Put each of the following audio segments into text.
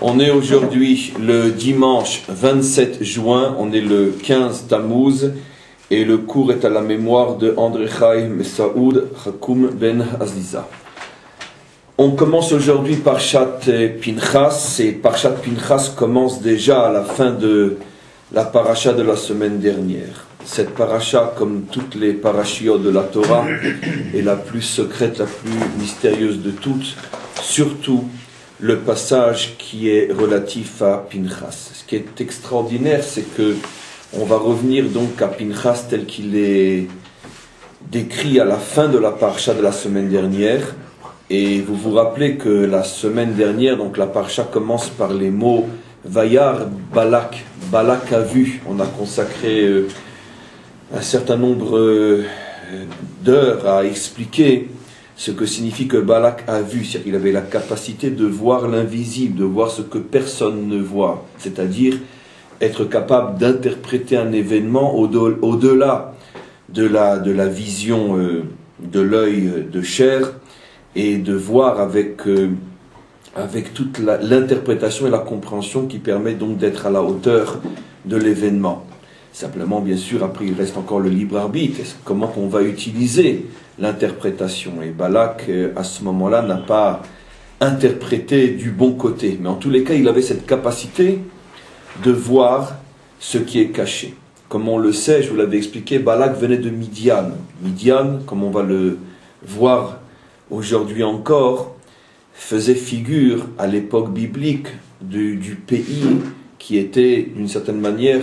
On est aujourd'hui le dimanche 27 juin, on est le 15 Tammuz et le cours est à la mémoire de André Chaim Saoud Hakoum Ben Aziza. On commence aujourd'hui Parshat Pinchas et Parshat Pinchas commence déjà à la fin de la paracha de la semaine dernière. Cette paracha, comme toutes les parashiot de la Torah, est la plus secrète, la plus mystérieuse de toutes, surtout le passage qui est relatif à Pinchas. Ce qui est extraordinaire, c'est que on va revenir donc à Pinchas tel qu'il est décrit à la fin de la paracha de la semaine dernière. Et vous vous rappelez que la semaine dernière, donc la paracha commence par les mots Vayar Balak. Balak a vu. On a consacré un certain nombre d'heures à expliquer ce que signifie que Balak a vu, c'est-à-dire qu'il avait la capacité de voir l'invisible, de voir ce que personne ne voit, c'est-à-dire être capable d'interpréter un événement au-delà de la vision de l'œil de chair et de voir avec toute l'interprétation et la compréhension qui permet donc d'être à la hauteur de l'événement. Simplement, bien sûr, après il reste encore le libre arbitre, comment on va utiliser l'interprétation. Et Balak, à ce moment-là, n'a pas interprété du bon côté. Mais en tous les cas, il avait cette capacité de voir ce qui est caché. Comme on le sait, je vous l'avais expliqué, Balak venait de Midian. Midian, comme on va le voir aujourd'hui encore, faisait figure à l'époque biblique du pays qui était d'une certaine manière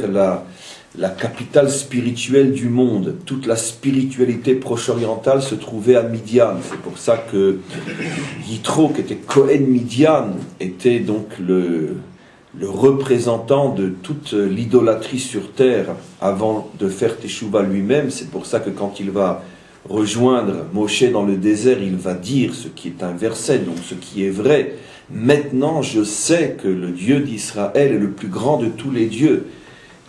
la capitale spirituelle du monde. Toute la spiritualité proche-orientale se trouvait à Midian. C'est pour ça que Yitro, qui était Cohen Midian, était donc le représentant de toute l'idolâtrie sur terre avant de faire Teshuvah lui-même. C'est pour ça que quand il va rejoindre Moshe dans le désert, il va dire ce qui est un verset, donc ce qui est vrai. Maintenant, je sais que le Dieu d'Israël est le plus grand de tous les dieux.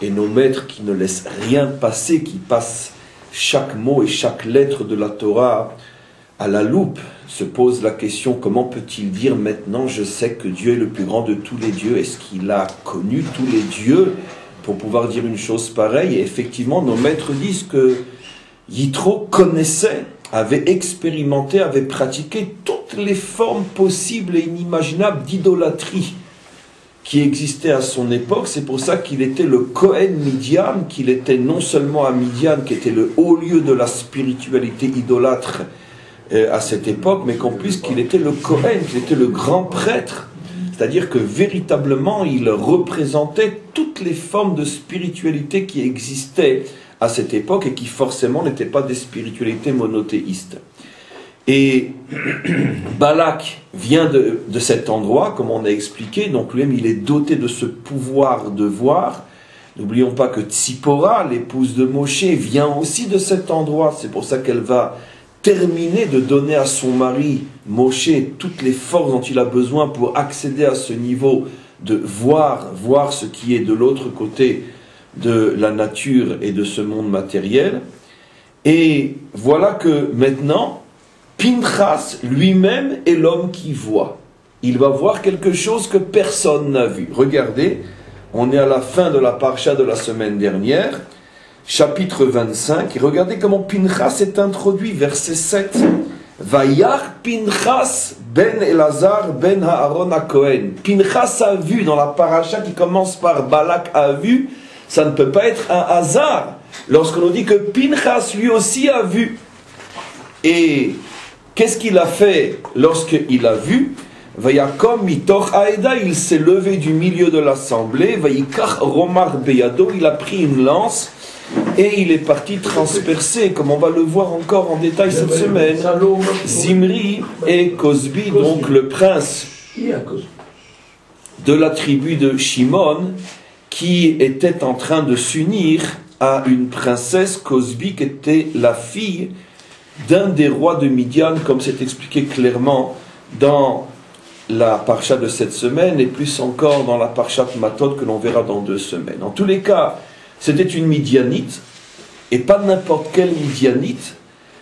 Et nos maîtres qui ne laissent rien passer, qui passent chaque mot et chaque lettre de la Torah à la loupe, se posent la question, comment peut-il dire maintenant je sais que Dieu est le plus grand de tous les dieux? Est-ce qu'il a connu tous les dieux pour pouvoir dire une chose pareille? Et effectivement, nos maîtres disent que Yitro connaissait, avait expérimenté, avait pratiqué toutes les formes possibles et inimaginables d'idolâtrie qui existait à son époque. C'est pour ça qu'il était le Cohen Midian, qu'il était non seulement à Midian, qui était le haut lieu de la spiritualité idolâtre à cette époque, mais qu'en plus qu'il était le Cohen, qu'il était le grand prêtre. C'est-à-dire que véritablement, il représentait toutes les formes de spiritualité qui existaient à cette époque et qui forcément n'étaient pas des spiritualités monothéistes. Et Balak vient de cet endroit, comme on a expliqué, donc lui-même il est doté de ce pouvoir de voir. N'oublions pas que Tzipora, l'épouse de Moshe, vient aussi de cet endroit. C'est pour ça qu'elle va terminer de donner à son mari Moshe toutes les forces dont il a besoin pour accéder à ce niveau de voir ce qui est de l'autre côté de la nature et de ce monde matériel. Et voilà que maintenant, Pinchas lui-même est l'homme qui voit. Il va voir quelque chose que personne n'a vu. Regardez, on est à la fin de la paracha de la semaine dernière, chapitre 25, et regardez comment Pinchas est introduit, verset 7. Vayar Pinchas ben Elazar ben Aaron HaKohen. Pinchas a vu, dans la paracha qui commence par Balak a vu, ça ne peut pas être un hasard lorsqu'on nous dit que Pinchas lui aussi a vu. Et qu'est-ce qu'il a fait lorsqu'il a vu? Vayakom mitoch aeda, il s'est levé du milieu de l'assemblée. Vayikach romar beyado, il a pris une lance et il est parti transpercer, comme on va le voir encore en détail cette semaine, Zimri et Cosbi, donc le prince de la tribu de Shimon, qui était en train de s'unir à une princesse, Cosbi, qui était la fille d'un des rois de Midian, comme c'est expliqué clairement dans la parsha de cette semaine, et plus encore dans la parsha Matot que l'on verra dans 2 semaines. En tous les cas, c'était une Midianite, et pas n'importe quelle Midianite,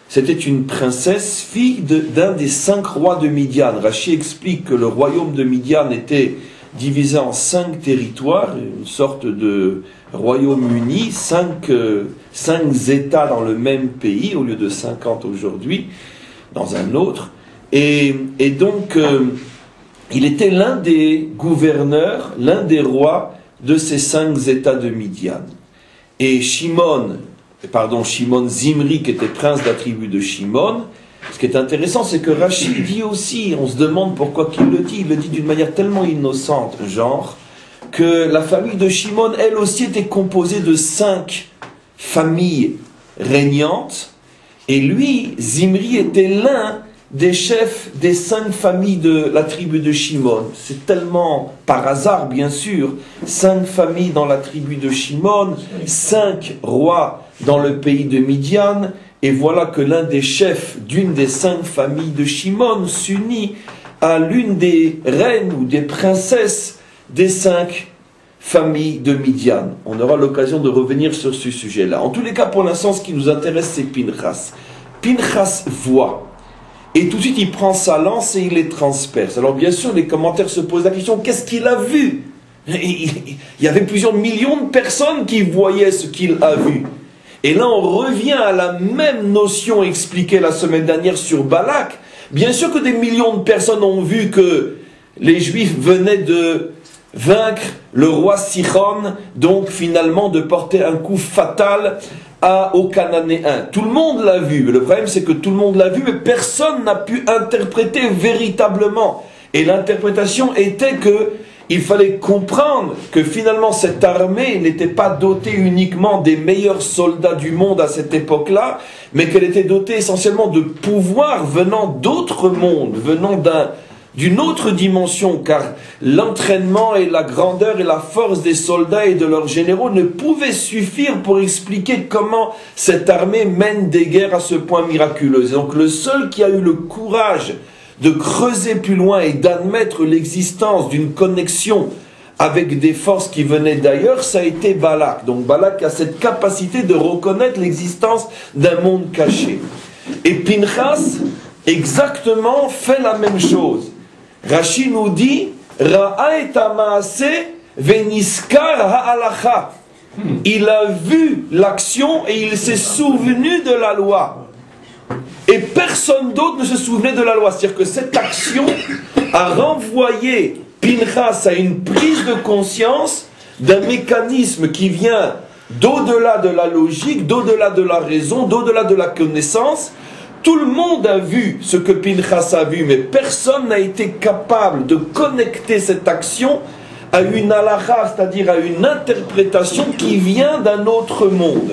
c'était une princesse, fille d'un des 5 rois de Midian. Rachi explique que le royaume de Midian était divisé en 5 territoires, une sorte de Royaume-Uni, 5 États dans le même pays, au lieu de 50 aujourd'hui, dans un autre. Et donc, il était l'un des gouverneurs, l'un des rois de ces 5 États de Midian. Et Shimon Zimri, qui était prince de la tribu de Shimon, ce qui est intéressant, c'est que Rachid dit aussi, on se demande pourquoi il le dit d'une manière tellement innocente, genre, que la famille de Shimon, elle aussi, était composée de 5 familles régnantes, et lui, Zimri, était l'un des chefs des 5 familles de la tribu de Shimon. C'est tellement par hasard, bien sûr, 5 familles dans la tribu de Shimon, 5 rois dans le pays de Midian, et voilà que l'un des chefs d'une des 5 familles de Shimon s'unit à l'une des reines ou des princesses des 5 familles de Midian. On aura l'occasion de revenir sur ce sujet-là. En tous les cas, pour l'instant, ce qui nous intéresse, c'est Pinchas. Pinchas voit. Et tout de suite, il prend sa lance et il les transperce. Alors bien sûr, les commentaires se posent la question, qu'est-ce qu'il a vu? Il y avait plusieurs millions de personnes qui voyaient ce qu'il a vu. Et là, on revient à la même notion expliquée la semaine dernière sur Balak. Bien sûr que des millions de personnes ont vu que les Juifs venaient de vaincre le roi Sichon, donc finalement de porter un coup fatal aux Cananéens. Tout le monde l'a vu. Le problème, c'est que tout le monde l'a vu, mais personne n'a pu interpréter véritablement. Et l'interprétation était que il fallait comprendre que finalement cette armée n'était pas dotée uniquement des meilleurs soldats du monde à cette époque-là, mais qu'elle était dotée essentiellement de pouvoirs venant d'autres mondes, venant d'une autre dimension, car l'entraînement et la grandeur et la force des soldats et de leurs généraux ne pouvaient suffire pour expliquer comment cette armée mène des guerres à ce point miraculeux. Et donc le seul qui a eu le courage de creuser plus loin et d'admettre l'existence d'une connexion avec des forces qui venaient d'ailleurs, ça a été Balak. Donc Balak a cette capacité de reconnaître l'existence d'un monde caché. Et Pinchas, exactement, fait la même chose. Rashi nous dit, Ra'a et Maase veniskar ha'alacha. Il a vu l'action et il s'est souvenu de la loi. Et personne d'autre ne se souvenait de la loi. C'est-à-dire que cette action a renvoyé Pinchas à une prise de conscience d'un mécanisme qui vient d'au-delà de la logique, d'au-delà de la raison, d'au-delà de la connaissance. Tout le monde a vu ce que Pinchas a vu, mais personne n'a été capable de connecter cette action à une halakha, c'est-à-dire à une interprétation qui vient d'un autre monde.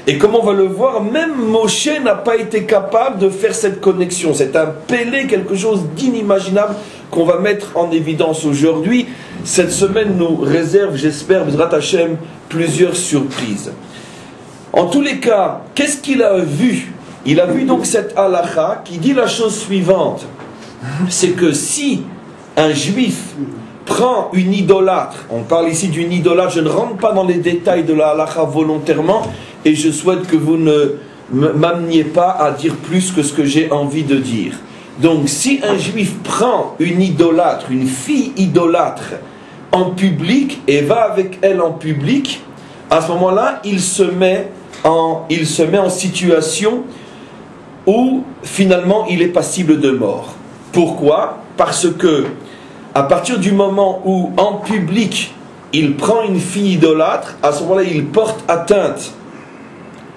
Et comme on va le voir, même Moshe n'a pas été capable de faire cette connexion. C'est un pélé, quelque chose d'inimaginable qu'on va mettre en évidence aujourd'hui. Cette semaine nous réserve, j'espère, Bezrat Hashem, plusieurs surprises. En tous les cas, qu'est-ce qu'il a vu? Il a vu donc cette halakha qui dit la chose suivante. C'est que si un juif prend une idolâtre, on parle ici d'une idolâtre, je ne rentre pas dans les détails de la halakha volontairement, et je souhaite que vous ne m'ameniez pas à dire plus que ce que j'ai envie de dire. Donc, si un juif prend une idolâtre, une fille idolâtre, en public, et va avec elle en public, à ce moment-là, il se met en situation où, finalement, il est passible de mort. Pourquoi? Parce que, à partir du moment où, en public, il prend une fille idolâtre, à ce moment-là, il porte atteinte,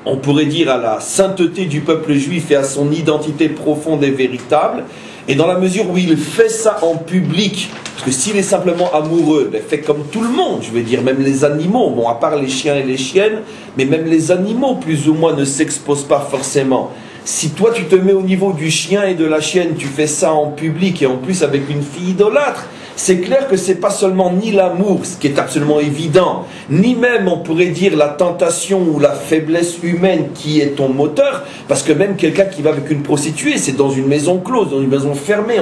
on pourrait dire, à la sainteté du peuple juif et à son identité profonde et véritable. Et dans la mesure où il fait ça en public, parce que s'il est simplement amoureux, ben fait comme tout le monde, je veux dire, même les animaux, bon, à part les chiens et les chiennes, mais même les animaux, plus ou moins, ne s'exposent pas forcément. Si toi, tu te mets au niveau du chien et de la chienne, tu fais ça en public, et en plus avec une fille idolâtre, c'est clair que c'est pas seulement ni l'amour, ce qui est absolument évident, ni même, on pourrait dire, la tentation ou la faiblesse humaine qui est ton moteur, parce que même quelqu'un qui va avec une prostituée, c'est dans une maison close, dans une maison fermée,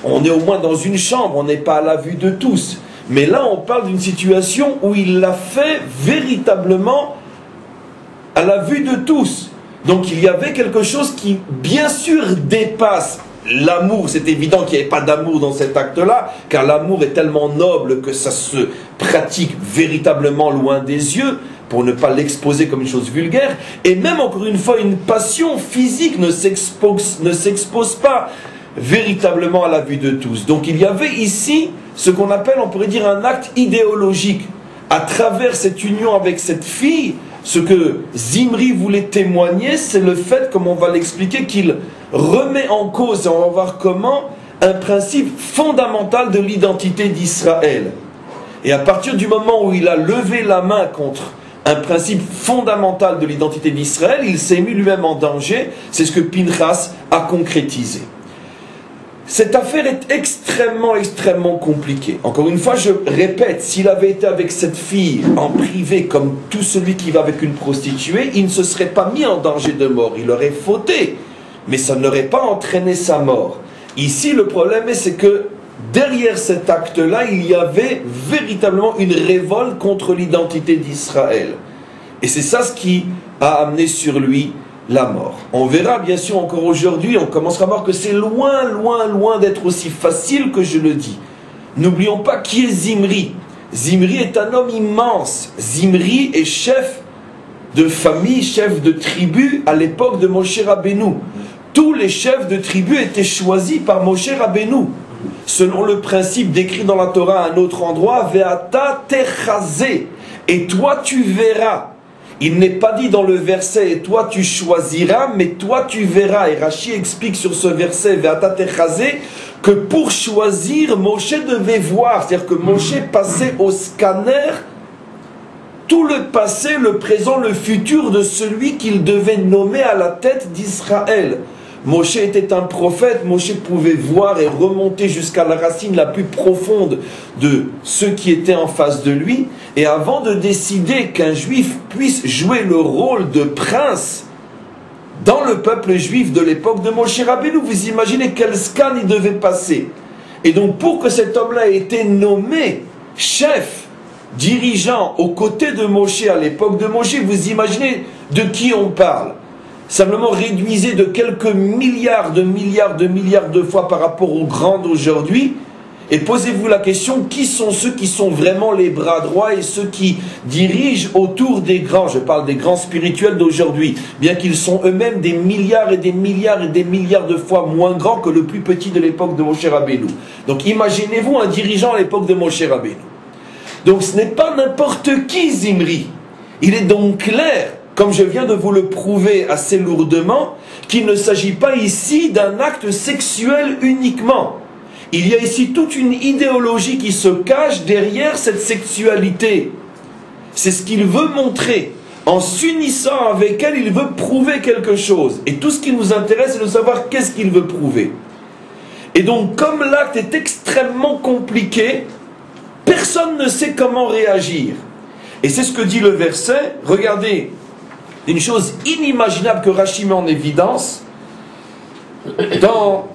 on est au moins dans une chambre, on n'est pas à la vue de tous. Mais là, on parle d'une situation où il l'a fait véritablement à la vue de tous. Donc il y avait quelque chose qui, bien sûr, dépasse l'amour, c'est évident qu'il n'y avait pas d'amour dans cet acte-là, car l'amour est tellement noble que ça se pratique véritablement loin des yeux, pour ne pas l'exposer comme une chose vulgaire, et même encore une fois, une passion physique ne s'expose pas véritablement à la vue de tous. Donc il y avait ici ce qu'on appelle, on pourrait dire, un acte idéologique. À travers cette union avec cette fille, ce que Zimri voulait témoigner, c'est le fait, comme on va l'expliquer, qu'il remet en cause, et on va voir comment, un principe fondamental de l'identité d'Israël. Et à partir du moment où il a levé la main contre un principe fondamental de l'identité d'Israël, il s'est mis lui-même en danger. C'est ce que Pinchas a concrétisé. Cette affaire est extrêmement compliquée. Encore une fois, je répète, s'il avait été avec cette fille en privé, comme tout celui qui va avec une prostituée, il ne se serait pas mis en danger de mort. Il aurait fauté, mais ça n'aurait pas entraîné sa mort. Ici, le problème, c'est que derrière cet acte-là, il y avait véritablement une révolte contre l'identité d'Israël. Et c'est ça ce qui a amené sur lui la mort. On verra bien sûr encore aujourd'hui, on commencera à voir que c'est loin d'être aussi facile que je le dis. N'oublions pas qui est Zimri. Zimri est un homme immense. Zimri est chef de famille, chef de tribu à l'époque de Moshe Rabbeinu. Tous les chefs de tribu étaient choisis par Moshe Rabbeinu. Selon le principe décrit dans la Torah à un autre endroit, Ve'ata techazé, et toi tu verras. Il n'est pas dit dans le verset, et toi tu choisiras, mais toi tu verras. Et Rashi explique sur ce verset, Ve'ata techazé, que pour choisir, Moshe devait voir. C'est-à-dire que Moshe passait au scanner tout le passé, le présent, le futur de celui qu'il devait nommer à la tête d'Israël. Moshe était un prophète, Moshe pouvait voir et remonter jusqu'à la racine la plus profonde de ceux qui étaient en face de lui. Et avant de décider qu'un juif puisse jouer le rôle de prince dans le peuple juif de l'époque de Moshe Rabbeinu, vous imaginez quel scan il devait passer. Et donc pour que cet homme-là ait été nommé chef, dirigeant aux côtés de Moshe à l'époque de Moshe, vous imaginez de qui on parle. Simplement réduisez de quelques milliards de fois par rapport aux grands d'aujourd'hui, et posez-vous la question, qui sont ceux qui sont vraiment les bras droits et ceux qui dirigent autour des grands? Je parle des grands spirituels d'aujourd'hui, bien qu'ils sont eux-mêmes des milliards de fois moins grands que le plus petit de l'époque de Moshe Rabbeinu. Donc imaginez-vous un dirigeant à l'époque de Moshe Rabbeinu. Donc ce n'est pas n'importe qui Zimri. Il est donc clair, comme je viens de vous le prouver assez lourdement, qu'il ne s'agit pas ici d'un acte sexuel uniquement. Il y a ici toute une idéologie qui se cache derrière cette sexualité. C'est ce qu'il veut montrer. En s'unissant avec elle, il veut prouver quelque chose. Et tout ce qui nous intéresse, c'est de savoir qu'est-ce qu'il veut prouver. Et donc, comme l'acte est extrêmement compliqué, personne ne sait comment réagir. Et c'est ce que dit le verset. Regardez, une chose inimaginable que Rashi met en évidence, dans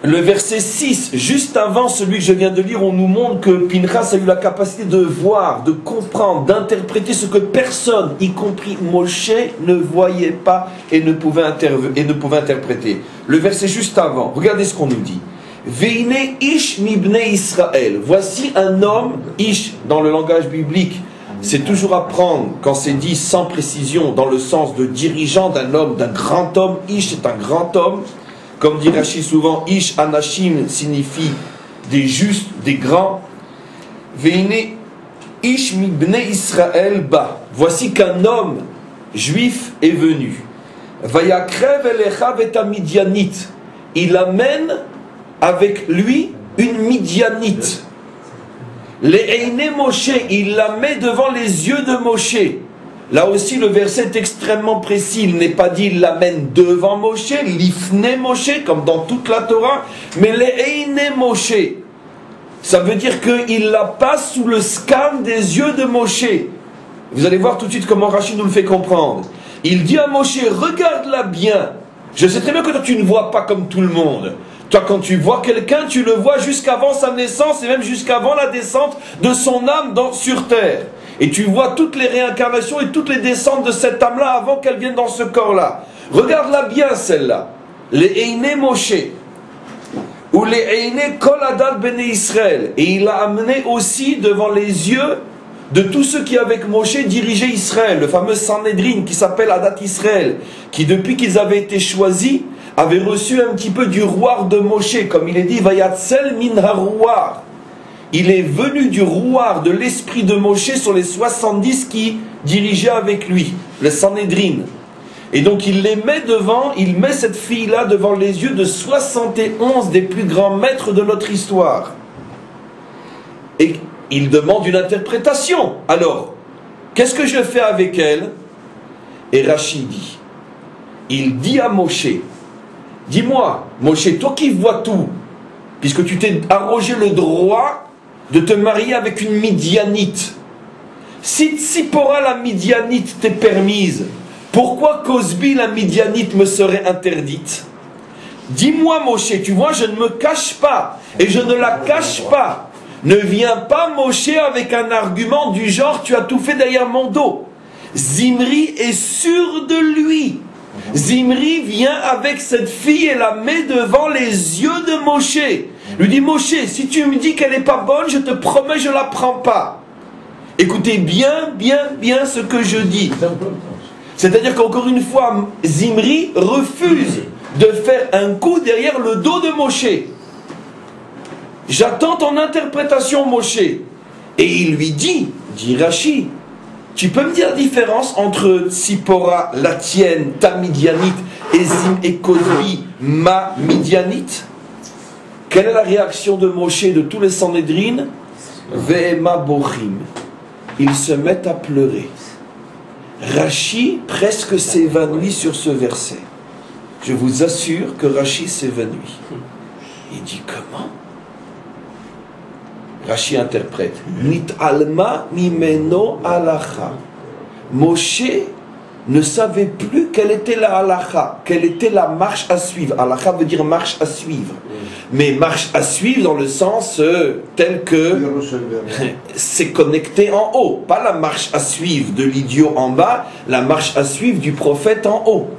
le verset 6, juste avant celui que je viens de lire, on nous montre que Pinchas a eu la capacité de voir, de comprendre, d'interpréter ce que personne, y compris Moshe, ne voyait pas et ne pouvait interpréter. Le verset juste avant, regardez ce qu'on nous dit. Veine ish mibne Israël. Voici un homme, ish dans le langage biblique, c'est toujours à prendre quand c'est dit sans précision dans le sens de dirigeant d'un homme, d'un grand homme. Ish est un grand homme. Comme dit Rashi souvent, Ish Anashim signifie des justes, des grands. Veine Ish mibne Israël ba. Voici qu'un homme juif est venu. Vayakrev elecha veta midianite. Il amène avec lui une midianite. Le'eine Moshe, il la met devant les yeux de Moshe. Là aussi, le verset est extrêmement précis. Il n'est pas dit il l'amène devant Moshe, l'ifne Moshe, comme dans toute la Torah, mais le'eine Moshe. Ça veut dire qu'il la passe sous le scan des yeux de Moshe. Vous allez voir tout de suite comment Rashi nous le fait comprendre. Il dit à Moshe, regarde-la bien. Je sais très bien que toi tu ne vois pas comme tout le monde. Toi, quand tu vois quelqu'un, tu le vois jusqu'avant sa naissance et même jusqu'avant la descente de son âme sur terre. Et tu vois toutes les réincarnations et toutes les descentes de cette âme-là avant qu'elle vienne dans ce corps-là. Regarde-la bien, celle-là. Les Eine Moshe. Ou les Einé Kol Adat Bene Israël. Et il l'a amené aussi devant les yeux de tous ceux qui avec Moshe dirigeaient Israël, le fameux Sanhedrin qui s'appelle Adat Israël, qui depuis qu'ils avaient été choisis, avaient reçu un petit peu du roi de Moshe, comme il est dit, Vayatzel min harouar. Il est venu du roi de l'esprit de Moshe sur les 70 qui dirigeaient avec lui, le Sanhedrin. Et donc il les met devant, il met cette fille-là devant les yeux de 71 des plus grands maîtres de notre histoire. Et il demande une interprétation. Alors, qu'est-ce que je fais avec elle? Et Rachid dit, il dit à Moshe, dis-moi, Moshe, toi qui vois tout, puisque tu t'es arrogé le droit de te marier avec une Midianite, si Tzipora la Midianite t'est permise, pourquoi Cosbi la Midianite me serait interdite? Dis-moi Moshe, tu vois, je ne me cache pas, et je ne la cache pas. Ne viens pas Moshe avec un argument du genre tu as tout fait derrière mon dos. Zimri est sûr de lui. Zimri vient avec cette fille et la met devant les yeux de Moshe. Lui dit Moshe, si tu me dis qu'elle n'est pas bonne, je te promets je ne la prends pas. Écoutez bien ce que je dis. C'est-à-dire qu'encore une fois, Zimri refuse de faire un coup derrière le dos de Moshe. J'attends ton interprétation, Moshe. Et il lui dit Rashi, tu peux me dire la différence entre Tzipora, la tienne, ta Midianite, et Zim et Cosbi, ma Midianite? Quelle est la réaction de Moshe et de tous les Sanhedrin? Ve'ema bochim. Ils se mettent à pleurer. Rashi presque s'évanouit sur ce verset. Je vous assure que Rashi s'évanouit. Il dit comment? Rashi interprète. Nit alma mimeno halacha. Moshe ne savait plus quelle était la halacha, quelle était la marche à suivre. Halacha veut dire marche à suivre. Mais marche à suivre dans le sens tel que c'est connecté en haut. Pas la marche à suivre de l'idiot en bas, la marche à suivre du prophète en haut.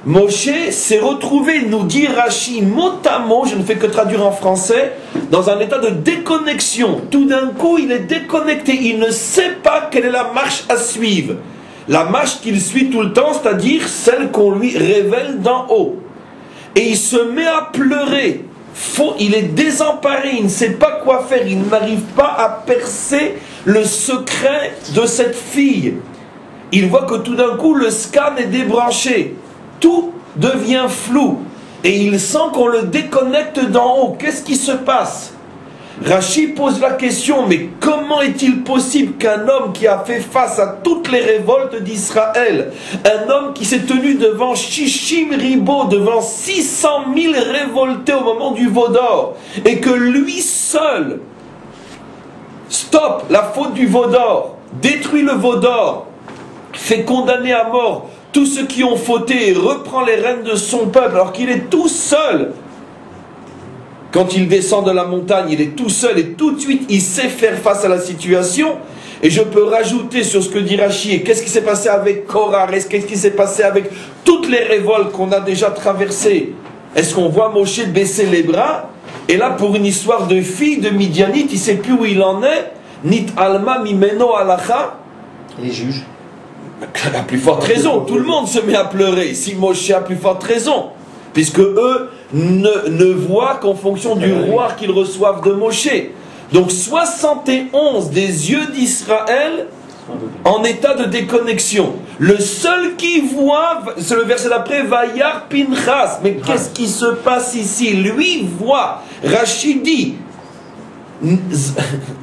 Moshe s'est retrouvé, nous dit Rashi, mot à mot, je ne fais que traduire en français, dans un état de déconnexion. Tout d'un coup, il est déconnecté, il ne sait pas quelle est la marche à suivre. La marche qu'il suit tout le temps, c'est-à-dire celle qu'on lui révèle d'en haut. Et il se met à pleurer. Il est désemparé, il ne sait pas quoi faire, il n'arrive pas à percer le secret de cette fille. Il voit que tout d'un coup, le scan est débranché. Tout devient flou et il sent qu'on le déconnecte d'en haut. Qu'est-ce qui se passe? Rashi pose la question, mais comment est-il possible qu'un homme qui a fait face à toutes les révoltes d'Israël, un homme qui s'est tenu devant Shishim Ribo, devant 600 000 révoltés au moment du veau d'or, et que lui seul stoppe la faute du veau d'or, détruit le veau d'or, fait condamner à mort tous ceux qui ont fauté et reprend les rênes de son peuple alors qu'il est tout seul. Quand il descend de la montagne, il est tout seul et tout de suite il sait faire face à la situation. Et je peux rajouter sur ce que dit Rashi, et qu'est-ce qui s'est passé avec Korah, qu'est-ce qui s'est passé avec toutes les révoltes qu'on a déjà traversées. Est-ce qu'on voit Moshe baisser les bras? Et là, pour une histoire de fille de Midianite, il ne sait plus où il en est. Nit alma mimeno halacha. Les juges. À plus forte raison, tout le monde se met à pleurer. Si Moshe a plus forte raison, puisque eux ne voient qu'en fonction du roi qu'ils reçoivent de Moshe. Donc 71 des yeux d'Israël en état de déconnexion. Le seul qui voit, c'est le verset d'après, Vayar Pinchas. Mais qu'est-ce qui se passe ici? Lui voit. Rachid dit,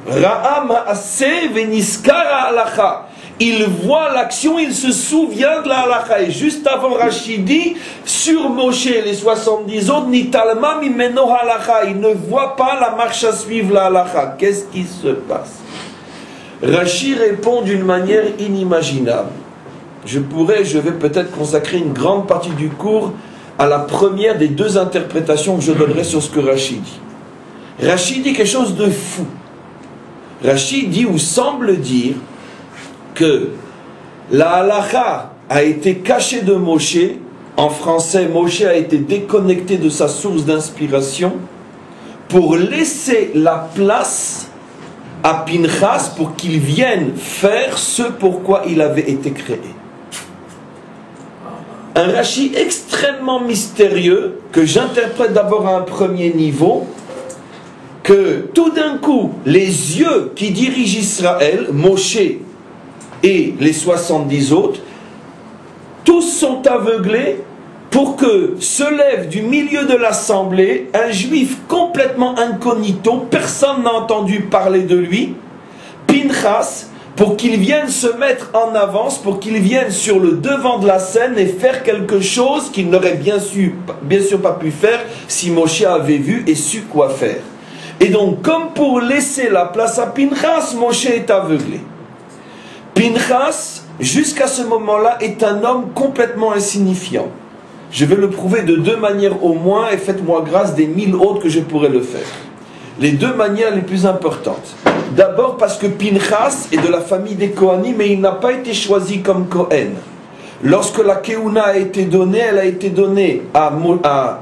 Ra'a ma'aseh veniskara halacha. Il voit l'action, il se souvient de la halacha. Et juste avant Rachid dit, sur Moshe, les 70 autres, Nitalma mimeno halacha. Il ne voit pas la marche à suivre, la halacha. Qu'est-ce qui se passe? Rachid répond d'une manière inimaginable. Je vais peut-être consacrer une grande partie du cours à la première des deux interprétations que je donnerai sur ce que Rachid dit. Rachid dit quelque chose de fou. Rachid dit ou semble dire que la halacha a été cachée de Moshe. En français, Moshe a été déconnecté de sa source d'inspiration pour laisser la place à Pinchas pour qu'il vienne faire ce pourquoi il avait été créé. Un Rashi extrêmement mystérieux que j'interprète d'abord à un premier niveau, que tout d'un coup, les yeux qui dirigent Israël, Moshe et les 70 autres, tous sont aveuglés pour que se lève du milieu de l'assemblée un juif complètement incognito, personne n'a entendu parler de lui, Pinchas, pour qu'il vienne se mettre en avance, pour qu'il vienne sur le devant de la scène et faire quelque chose qu'il n'aurait bien sûr pas pu faire si Moshe avait vu et su quoi faire. Et donc, comme pour laisser la place à Pinchas, Moshe est aveuglé. Pinchas, jusqu'à ce moment-là, est un homme complètement insignifiant. Je vais le prouver de deux manières au moins, et faites-moi grâce des 1000 autres que je pourrais le faire. Les deux manières les plus importantes. D'abord parce que Pinchas est de la famille des Kohanim, mais il n'a pas été choisi comme Kohen. Lorsque la Keuna a été donnée, elle a été donnée à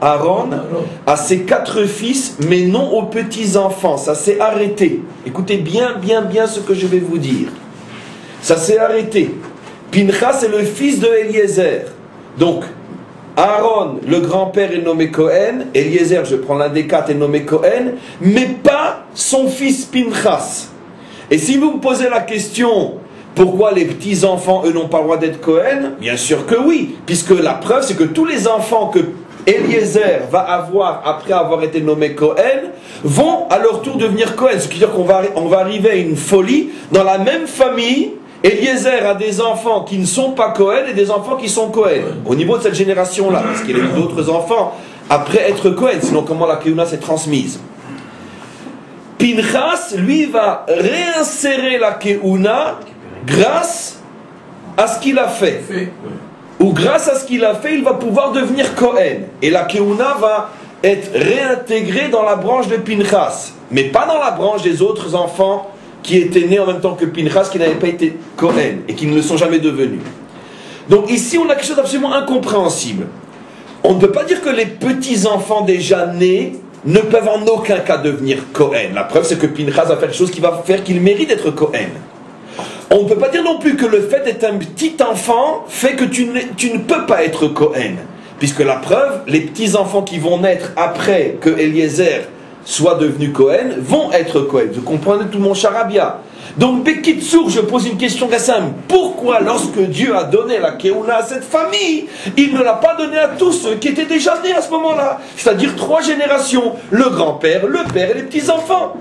Aaron, à ses 4 fils, mais non aux petits-enfants. Ça s'est arrêté. Écoutez bien ce que je vais vous dire. Ça s'est arrêté. Pinchas est le fils de Eliezer. Donc, Aaron, le grand-père, est nommé Cohen. Eliezer, je prends l'un des 4, est nommé Cohen, mais pas son fils Pinchas. Et si vous me posez la question, pourquoi les petits-enfants, eux, n'ont pas le droit d'être Cohen? Bien sûr que oui, puisque la preuve, c'est que tous les enfants que Eliezer va avoir après avoir été nommé Cohen vont à leur tour devenir Cohen. Ce qui veut dire qu'on va arriver à une folie. Dans la même famille, Eliezer a des enfants qui ne sont pas Cohen et des enfants qui sont Cohen. Au niveau de cette génération-là, parce qu'il y a eu d'autres enfants après être Cohen, sinon comment la Keuna s'est transmise. Pinchas, lui, va réinsérer la Keuna grâce à ce qu'il a fait. Ou grâce à ce qu'il a fait, il va pouvoir devenir Cohen. Et la Keuna va être réintégrée dans la branche de Pinchas, mais pas dans la branche des autres enfants qui étaient nés en même temps que Pinchas, qui n'avaient pas été Cohen et qui ne le sont jamais devenus. Donc ici, on a quelque chose d'absolument incompréhensible. On ne peut pas dire que les petits-enfants déjà nés ne peuvent en aucun cas devenir Cohen. La preuve, c'est que Pinchas a fait quelque chose qui va faire qu'il mérite d'être Cohen. On ne peut pas dire non plus que le fait d'être un petit enfant fait que tu ne peux pas être Cohen. Puisque la preuve, les petits-enfants qui vont naître après que Eliezer soit devenu Cohen, vont être Cohen. Vous comprenez tout mon charabia. Donc, Bekitsour, je pose une question simple. Pourquoi, lorsque Dieu a donné la Keuna à cette famille, il ne l'a pas donné à tous ceux qui étaient déjà nés à ce moment-là? C'est-à-dire 3 générations. Le grand-père, le père et les petits-enfants.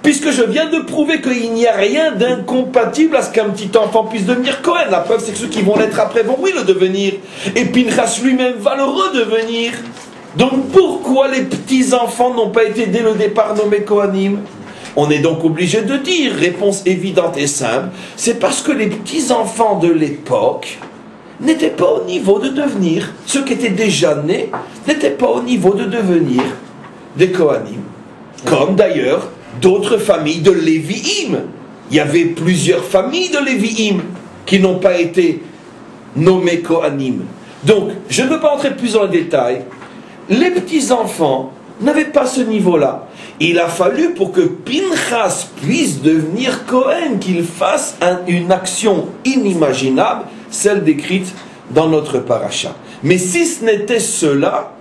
Puisque je viens de prouver qu'il n'y a rien d'incompatible à ce qu'un petit enfant puisse devenir Cohen. La preuve, c'est que ceux qui vont naître après vont, oui, le devenir. Et Pinchas lui-même va le redevenir. Donc pourquoi les petits-enfants n'ont pas été dès le départ nommés Kohanim? On est donc obligé de dire, réponse évidente et simple, c'est parce que les petits-enfants de l'époque n'étaient pas au niveau de devenir, ceux qui étaient déjà nés, n'étaient pas au niveau de devenir des Kohanim. Comme d'ailleurs d'autres familles de Lévi'im. Il y avait plusieurs familles de Lévi'im qui n'ont pas été nommés Kohanim. Donc, je ne veux pas entrer plus dans les détails. Les petits-enfants n'avaient pas ce niveau-là. Il a fallu pour que Pinchas puisse devenir Cohen, qu'il fasse une action inimaginable, celle décrite dans notre paracha. Mais si ce n'était cela,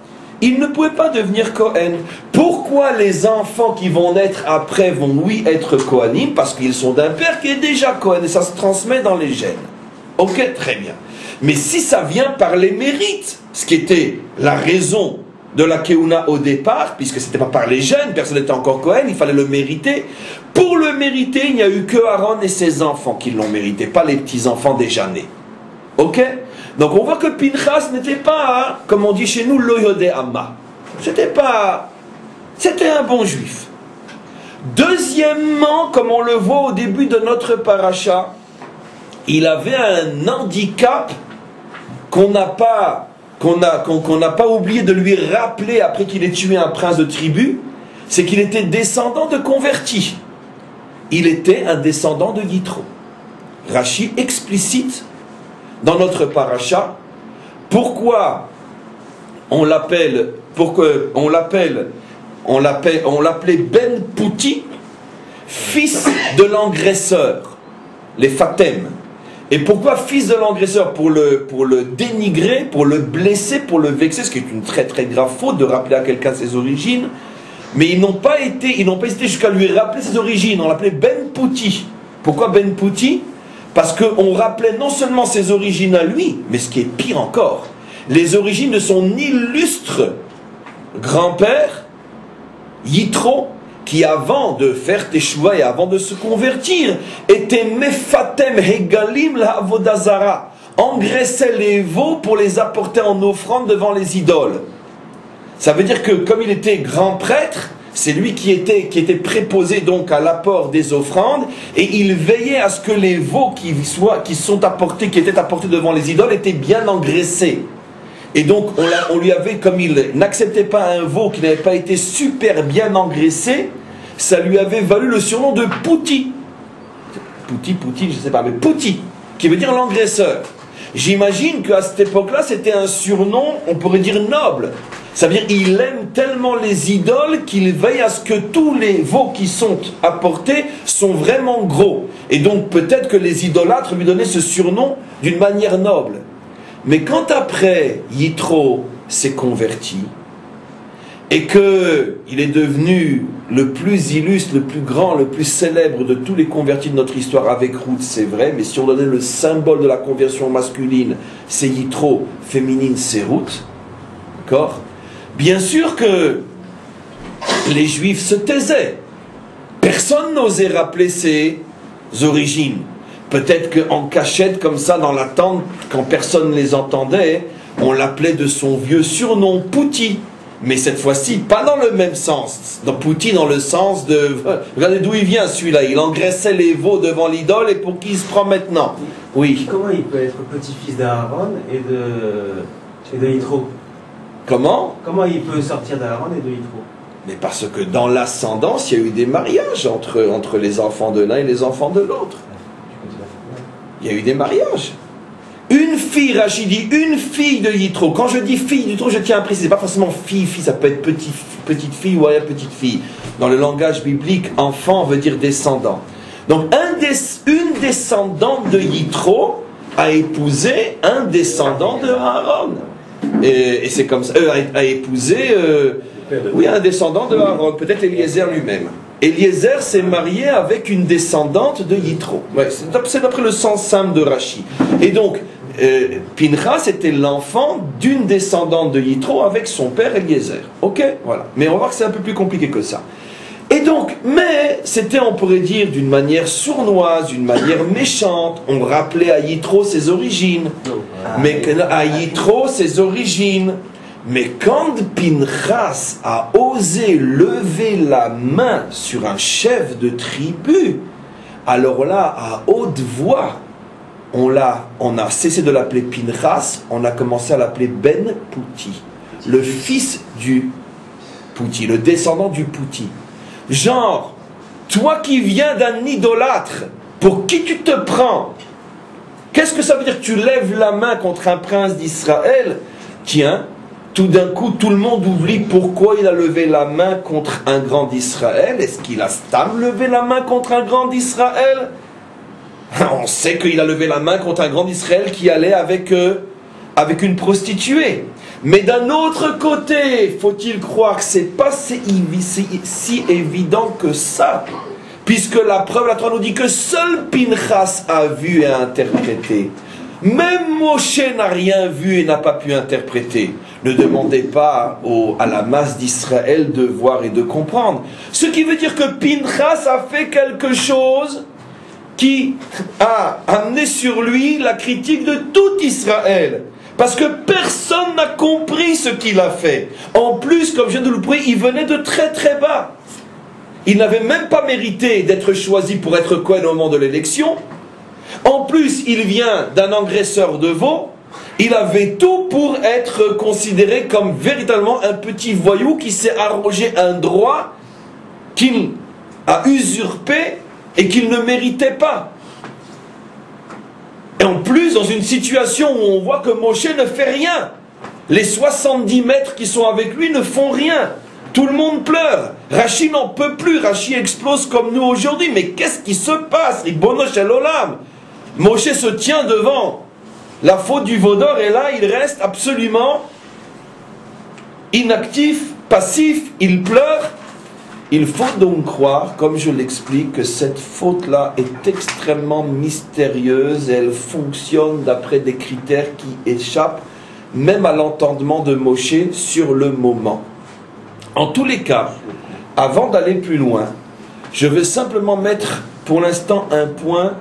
il ne pouvait pas devenir Cohen. Pourquoi les enfants qui vont naître après vont, oui, être Kohanim? Parce qu'ils sont d'un père qui est déjà Cohen, et ça se transmet dans les gènes. Ok, très bien. Mais si ça vient par les mérites, ce qui était la raison de la Keuna au départ, puisque ce n'était pas par les gènes, personne n'était encore Cohen, il fallait le mériter. Pour le mériter, il n'y a eu que Aaron et ses enfants qui l'ont mérité, pas les petits-enfants déjà nés. Ok? Donc on voit que Pinchas n'était pas, comme on dit chez nous, lo yodé amma. C'était un bon juif. Deuxièmement, comme on le voit au début de notre paracha, il avait un handicap qu'on n'a pas oublié de lui rappeler après qu'il ait tué un prince de tribu, c'est qu'il était descendant de convertis. Il était un descendant de Yitro. Rashi explicite dans notre paracha pourquoi on l'appelle on l'appelait Ben Pouti, fils de l'engraisseur, les Fatem. Et pourquoi fils de l'engraisseur? Pour le dénigrer, pour le blesser, pour le vexer, ce qui est une très très grave faute de rappeler à quelqu'un ses origines. Mais ils n'ont pas hésité jusqu'à lui rappeler ses origines. On l'appelait Ben Pouti. Pourquoi Ben Pouti? Parce qu'on rappelait non seulement ses origines à lui, mais ce qui est pire encore, les origines de son illustre grand-père, Yitro, qui avant de faire Teshuvah et avant de se convertir, était Mefatem Hegalim la Avodazara, engraissait les veaux pour les apporter en offrande devant les idoles. Ça veut dire que comme il était grand prêtre, c'est lui qui était préposé donc à l'apport des offrandes, et il veillait à ce que les veaux qui étaient apportés devant les idoles étaient bien engraissés. Et donc on lui avait, comme il n'acceptait pas un veau qui n'avait pas été super bien engraissé, ça lui avait valu le surnom de Pouti. Pouti, je ne sais pas, mais Pouti, qui veut dire l'engraisseur. J'imagine qu'à cette époque-là, c'était un surnom, on pourrait dire noble. Ça veut dire qu'il aime tellement les idoles qu'il veille à ce que tous les veaux qui sont apportés sont vraiment gros. Et donc peut-être que les idolâtres lui donnaient ce surnom d'une manière noble. Mais quand après Yitro s'est converti et qu'il est devenu le plus illustre, le plus grand, le plus célèbre de tous les convertis de notre histoire avec Ruth, c'est vrai, mais si on donnait le symbole de la conversion masculine, c'est Yitro, féminine, c'est Ruth, d'accord? Bien sûr que les Juifs se taisaient. Personne n'osait rappeler ses origines. Peut-être qu'en cachette, comme ça, dans la tente, quand personne ne les entendait, on l'appelait de son vieux surnom, Pouti. Mais cette fois-ci, pas dans le même sens. Dans Pouti, dans le sens de... Regardez d'où il vient celui-là. Il engraissait les veaux devant l'idole et pour qui il se prend maintenant? Oui. Comment il peut être petit-fils d'Aaron et de Yitro? Comment il peut sortir d'Aaron et de Yitro? Mais parce que dans l'ascendance, il y a eu des mariages entre les enfants de l'un et les enfants de l'autre. Il y a eu des mariages. Une fille, Rachid dit, une fille de Yitro. Quand je dis fille de Yitro, je tiens à préciser, pas forcément fille, ça peut être petite fille ou arrière-petite fille. Dans le langage biblique, enfant veut dire descendant. Donc une descendante de Yitro a épousé un descendant de Aaron. Et c'est comme ça, a épousé un descendant de Aaron, peut-être Eliezer lui-même. Eliezer s'est marié avec une descendante de Yitro. Ouais, c'est d'après le sens simple de Rashi. Et donc, Pinchas était l'enfant d'une descendante de Yitro avec son père Eliezer. Ok, voilà. Mais on va voir que c'est un peu plus compliqué que ça. Et donc, mais c'était, on pourrait dire, d'une manière sournoise, d'une manière méchante. On rappelait à Yitro ses origines. Mais à Yitro ses origines. Mais quand Pinchas a osé lever la main sur un chef de tribu, alors là, à haute voix, on a cessé de l'appeler Pinchas, on a commencé à l'appeler Ben Pouti, le fils du Pouti, le descendant du Pouti. Genre, toi qui viens d'un idolâtre, pour qui tu te prends? Qu'est-ce que ça veut dire que tu lèves la main contre un prince d'Israël? Tiens, tout d'un coup, tout le monde oublie pourquoi il a levé la main contre un grand d'Israël. Est-ce qu'il a stam levé la main contre un grand d'Israël? On sait qu'il a levé la main contre un grand d'Israël qui allait avec une prostituée. Mais d'un autre côté, faut-il croire que c'est pas si évident que ça? Puisque la preuve, la Torah nous dit que seul Pinchas a vu et a interprété. Même Moshe n'a rien vu et n'a pas pu interpréter. Ne demandez pas à la masse d'Israël de voir et de comprendre. Ce qui veut dire que Pinchas a fait quelque chose qui a amené sur lui la critique de tout Israël. Parce que personne n'a compris ce qu'il a fait. En plus, comme je viens de le prouver, il venait de très très bas. Il n'avait même pas mérité d'être choisi pour être Kohen au moment de l'élection. En plus, il vient d'un engraisseur de veaux. Il avait tout pour être considéré comme véritablement un petit voyou qui s'est arrogé un droit qu'il a usurpé et qu'il ne méritait pas. Et en plus, dans une situation où on voit que Moshe ne fait rien. Les 70 maîtres qui sont avec lui ne font rien. Tout le monde pleure. Rachi n'en peut plus. Rachi explose comme nous aujourd'hui. Mais qu'est-ce qui se passe? Ribono shel olam. Moshe se tient devant la faute du vaudor et là, il reste absolument inactif, passif, il pleure. Il faut donc croire, comme je l'explique, que cette faute-là est extrêmement mystérieuse et elle fonctionne d'après des critères qui échappent même à l'entendement de Moshe sur le moment. En tous les cas, avant d'aller plus loin, je veux simplement mettre pour l'instant un point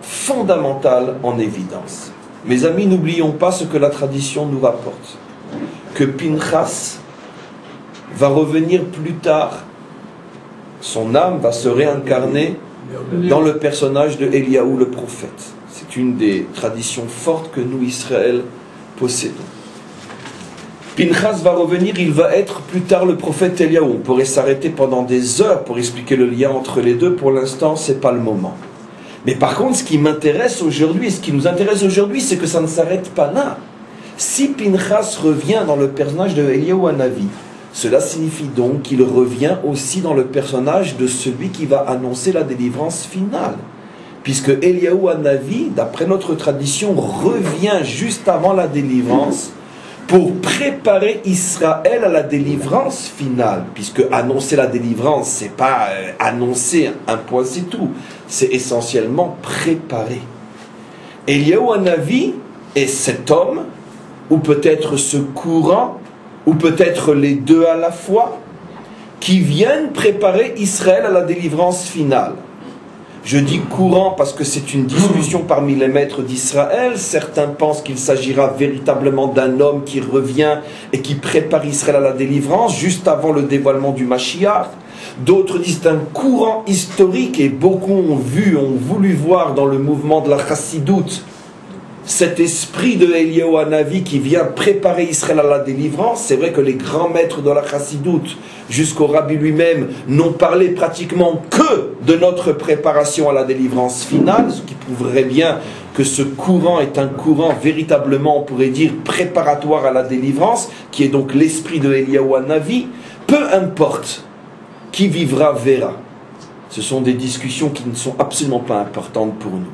fondamental en évidence. Mes amis, n'oublions pas ce que la tradition nous rapporte. Que Pinchas va revenir plus tard. Son âme va se réincarner dans le personnage de Eliaou le prophète. C'est une des traditions fortes que nous, Israël, possédons. Pinchas va revenir, il va être plus tard le prophète Eliaou. On pourrait s'arrêter pendant des heures pour expliquer le lien entre les deux. Pour l'instant, ce n'est pas le moment. Mais par contre, ce qui m'intéresse aujourd'hui, ce qui nous intéresse aujourd'hui, c'est que ça ne s'arrête pas là. Si Pinchas revient dans le personnage de Eliaou Hanavi, cela signifie donc qu'il revient aussi dans le personnage de celui qui va annoncer la délivrance finale. Puisque Eliaou Hanavi, d'après notre tradition, revient juste avant la délivrance pour préparer Israël à la délivrance finale. Puisque annoncer la délivrance, c'est pas annoncer un point, c'est tout. C'est essentiellement préparer. Eliaou Hanavi est cet homme, ou peut-être ce courant, ou peut-être les deux à la fois, qui viennent préparer Israël à la délivrance finale. Je dis courant parce que c'est une discussion parmi les maîtres d'Israël. Certains pensent qu'il s'agira véritablement d'un homme qui revient et qui prépare Israël à la délivrance juste avant le dévoilement du Mashiach. D'autres disent un courant historique et beaucoup ont voulu voir dans le mouvement de la Chassidoute cet esprit de Eliaou Hanavi qui vient préparer Israël à la délivrance. C'est vrai que les grands maîtres de la Chassidoute, jusqu'au Rabbi lui-même, n'ont parlé pratiquement que de notre préparation à la délivrance finale, ce qui prouverait bien que ce courant est un courant véritablement, on pourrait dire, préparatoire à la délivrance, qui est donc l'esprit de Eliaou Hanavi. Peu importe qui vivra verra. Ce sont des discussions qui ne sont absolument pas importantes pour nous.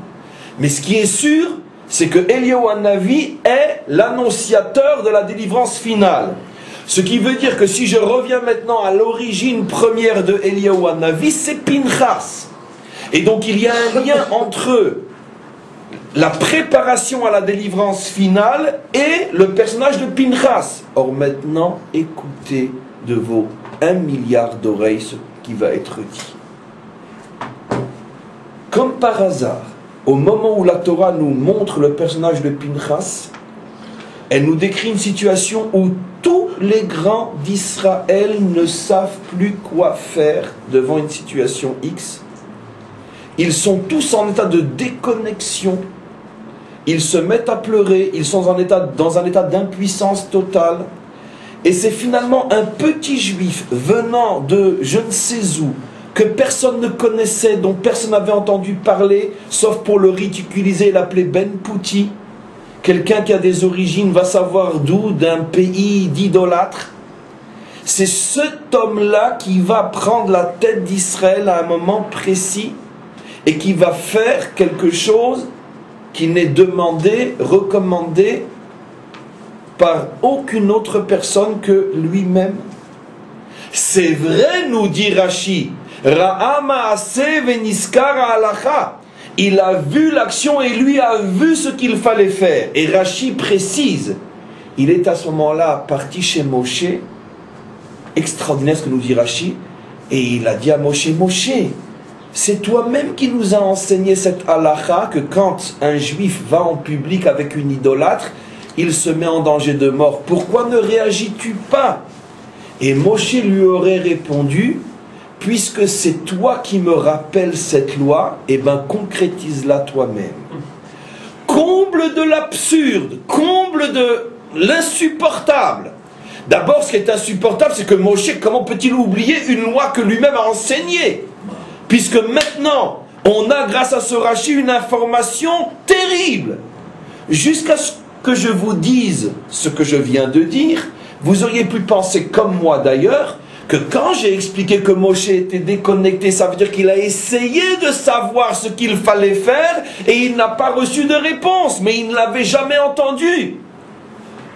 Mais ce qui est sûr, c'est que Eliaou Hanavi est l'annonciateur de la délivrance finale. Ce qui veut dire que si je reviens maintenant à l'origine première de Eliaou Hanavi, c'est Pinchas. Et donc il y a un lien entre la préparation à la délivrance finale et le personnage de Pinchas. Or maintenant, écoutez de vos 1 milliard d'oreilles ce qui va être dit. Comme par hasard, au moment où la Torah nous montre le personnage de Pinchas, elle nous décrit une situation où tous les grands d'Israël ne savent plus quoi faire devant une situation X. Ils sont tous en état de déconnexion. Ils se mettent à pleurer. Ils sont dans un état d'impuissance totale. Et c'est finalement un petit juif venant de je ne sais où, que personne ne connaissait, dont personne n'avait entendu parler, sauf pour le ridiculiser et l'appeler Ben Pouti. Quelqu'un qui a des origines, va savoir d'où, d'un pays d'idolâtres. C'est cet homme-là qui va prendre la tête d'Israël à un moment précis et qui va faire quelque chose qui n'est demandé, recommandé par aucune autre personne que lui-même. C'est vrai, nous dit Rashi, Ra'a ma'aseh veniskar ha'alacha. Il a vu l'action et lui a vu ce qu'il fallait faire. Et Rashi précise, il est à ce moment-là parti chez Moshe, extraordinaire ce que nous dit Rashi, et il a dit à Moshe, Moshe, c'est toi-même qui nous a enseigné cette halakha que quand un juif va en public avec une idolâtre, il se met en danger de mort. Pourquoi ne réagis-tu pas? Et Moshe lui aurait répondu, puisque c'est toi qui me rappelles cette loi, eh bien concrétise-la toi-même. Comble de l'absurde, comble de l'insupportable. D'abord, ce qui est insupportable, c'est que Moshe, comment peut-il oublier une loi que lui-même a enseignée? Puisque maintenant, on a, grâce à ce Rashi, une information terrible. Jusqu'à ce que je vous dise ce que je viens de dire, vous auriez pu penser, comme moi d'ailleurs, que quand j'ai expliqué que Moshe était déconnecté, ça veut dire qu'il a essayé de savoir ce qu'il fallait faire et il n'a pas reçu de réponse, mais il ne l'avait jamais entendu.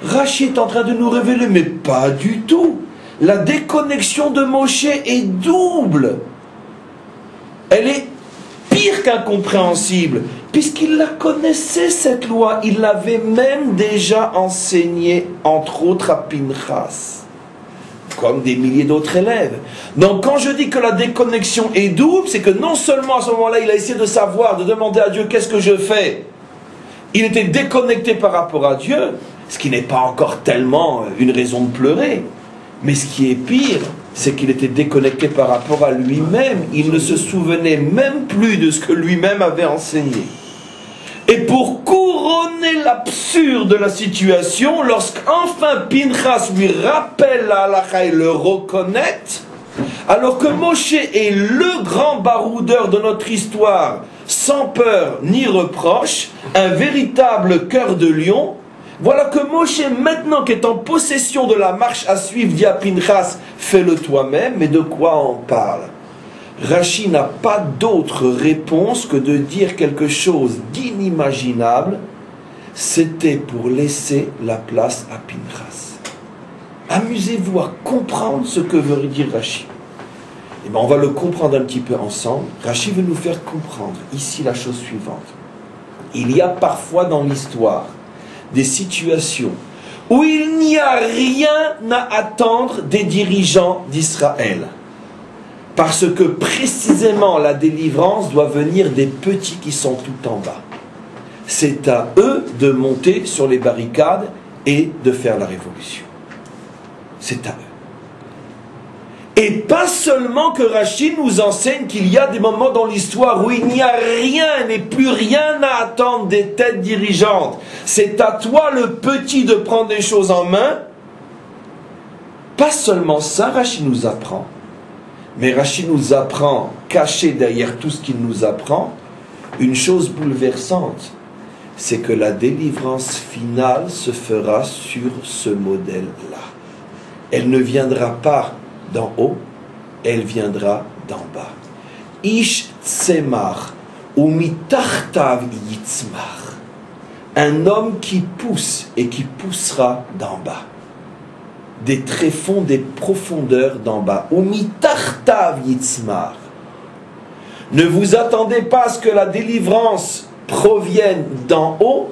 Rashi est en train de nous révéler, mais pas du tout. La déconnexion de Moshe est double. Elle est pire qu'incompréhensible, puisqu'il la connaissait cette loi, il l'avait même déjà enseignée, entre autres à Pinchas, comme des milliers d'autres élèves. Donc quand je dis que la déconnexion est double, c'est que non seulement à ce moment-là, il a essayé de savoir, de demander à Dieu qu'est-ce que je fais, il était déconnecté par rapport à Dieu, ce qui n'est pas encore tellement une raison de pleurer, mais ce qui est pire, c'est qu'il était déconnecté par rapport à lui-même. Il ne se souvenait même plus de ce que lui-même avait enseigné. Et pour couronner l'absurde de la situation, lorsqu'enfin Pinchas lui rappelle la halakha et le reconnaît, alors que Moshe est le grand baroudeur de notre histoire, sans peur ni reproche, un véritable cœur de lion, voilà que Moshe, maintenant qu'est en possession de la marche à suivre, dit à Pinchas, fais-le toi-même, mais de quoi on parle? Rashi n'a pas d'autre réponse que de dire quelque chose d'inimaginable, c'était pour laisser la place à Pinchas. Amusez-vous à comprendre ce que veut dire Rashi. Eh bien, on va le comprendre un petit peu ensemble. Rashi veut nous faire comprendre ici la chose suivante. Il y a parfois dans l'histoire des situations où il n'y a rien à attendre des dirigeants d'Israël. Parce que précisément la délivrance doit venir des petits qui sont tout en bas. C'est à eux de monter sur les barricades et de faire la révolution. C'est à eux. Et pas seulement que Rashi nous enseigne qu'il y a des moments dans l'histoire où il n'y a rien et plus rien à attendre des têtes dirigeantes. C'est à toi le petit de prendre les choses en main. Pas seulement ça, Rashi nous apprend. Mais Rashi nous apprend, caché derrière tout ce qu'il nous apprend, une chose bouleversante. C'est que la délivrance finale se fera sur ce modèle-là. Elle ne viendra pas d'en haut, elle viendra d'en bas. Ish tsemar ou mitachtav yitzmar. Un homme qui pousse et qui poussera d'en bas. Des tréfonds, des profondeurs d'en bas. Ou mitachtav yitzmar. Ne vous attendez pas à ce que la délivrance provienne d'en haut,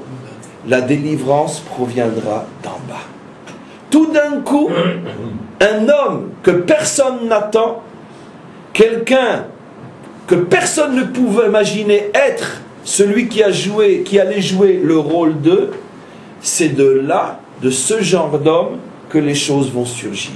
la délivrance proviendra d'en bas. Tout d'un coup, un homme que personne n'attend, quelqu'un que personne ne pouvait imaginer être celui qui allait jouer le rôle d'eux, c'est de là, de ce genre d'homme, que les choses vont surgir.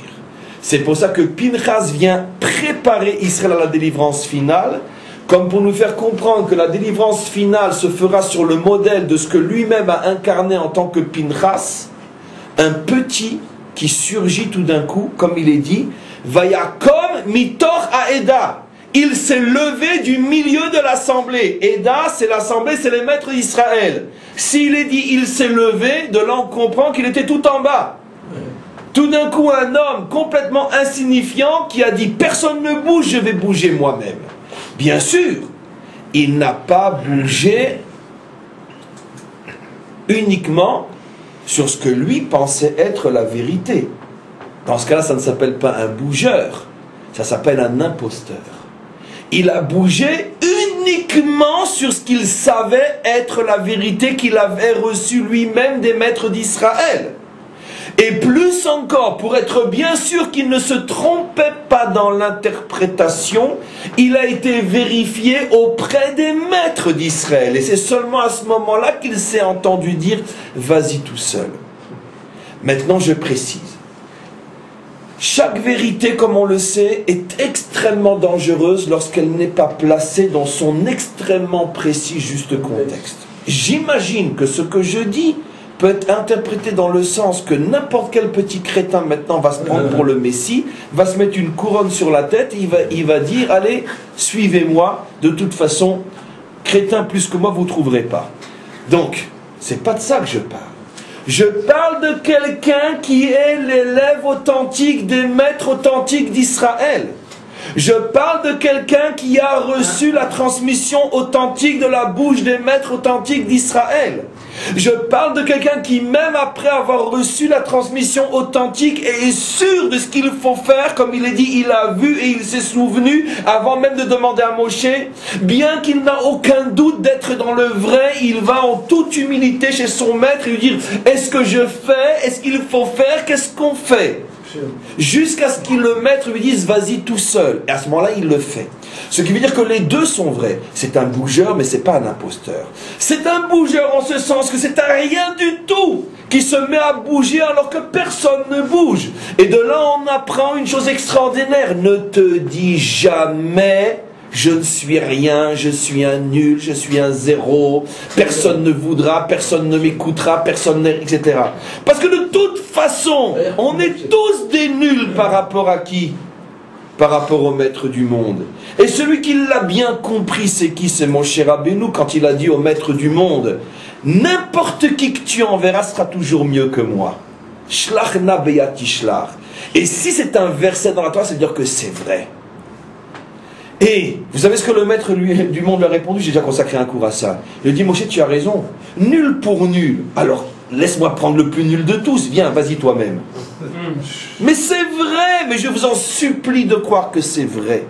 C'est pour ça que Pinchas vient préparer Israël à la délivrance finale, comme pour nous faire comprendre que la délivrance finale se fera sur le modèle de ce que lui-même a incarné en tant que Pinchas, un petit qui surgit tout d'un coup, comme il est dit, Vayakom mitor Aeda. Il s'est levé du milieu de l'assemblée. Eda, c'est l'assemblée, c'est les maîtres d'Israël. S'il est dit il s'est levé, de là on comprend qu'il était tout en bas. Tout d'un coup, un homme complètement insignifiant qui a dit personne ne bouge, je vais bouger moi-même. Bien sûr, il n'a pas bougé uniquement sur ce que lui pensait être la vérité. Dans ce cas-là, ça ne s'appelle pas un bougeur, ça s'appelle un imposteur. Il a bougé uniquement sur ce qu'il savait être la vérité qu'il avait reçue lui-même des maîtres d'Israël. Et plus encore, pour être bien sûr qu'il ne se trompait pas dans l'interprétation, il a été vérifié auprès des maîtres d'Israël. Et c'est seulement à ce moment-là qu'il s'est entendu dire « vas-y tout seul ». Maintenant, je précise. Chaque vérité, comme on le sait, est extrêmement dangereuse lorsqu'elle n'est pas placée dans son extrêmement précis juste contexte. J'imagine que ce que je dis peut être interprété dans le sens que n'importe quel petit crétin maintenant va se prendre pour le Messie, va se mettre une couronne sur la tête, et il va dire, allez, suivez-moi, de toute façon, crétin plus que moi, vous ne trouverez pas. Donc, c'est pas de ça que je parle. Je parle de quelqu'un qui est l'élève authentique des maîtres authentiques d'Israël. Je parle de quelqu'un qui a reçu la transmission authentique de la bouche des maîtres authentiques d'Israël. Je parle de quelqu'un qui, même après avoir reçu la transmission authentique, est sûr de ce qu'il faut faire, comme il est dit, il a vu et il s'est souvenu, avant même de demander à Moshe, bien qu'il n'a aucun doute d'être dans le vrai, il va en toute humilité chez son maître et lui dire, est-ce que je fais, est-ce qu'il faut faire, qu'est-ce qu'on fait? Jusqu'à ce que le maître lui dise, vas-y tout seul. Et à ce moment-là, il le fait. Ce qui veut dire que les deux sont vrais. C'est un bougeur, mais c'est pas un imposteur. C'est un bougeur en ce sens que c'est un rien du tout qui se met à bouger alors que personne ne bouge. Et de là, on apprend une chose extraordinaire. Ne te dis jamais, je ne suis rien, je suis un nul, je suis un zéro, personne ne voudra, personne ne m'écoutera, personne ne... etc. Parce que de toute façon, on est tous des nuls par rapport à qui? Par rapport au maître du monde. Et celui qui l'a bien compris, c'est qui? C'est Moshe Rabbeinu quand il a dit au maître du monde, n'importe qui que tu enverras sera toujours mieux que moi. Shlach na beyati shlach. Et si c'est un verset dans la Torah, ça veut dire que c'est vrai. Et vous savez ce que le maître du monde lui a répondu? J'ai déjà consacré un cours à ça. Il a dit, Moshe, tu as raison. Nul pour nul. Alors, laisse-moi prendre le plus nul de tous. Viens, vas-y toi-même. Mais c'est vrai, mais je vous en supplie de croire que c'est vrai.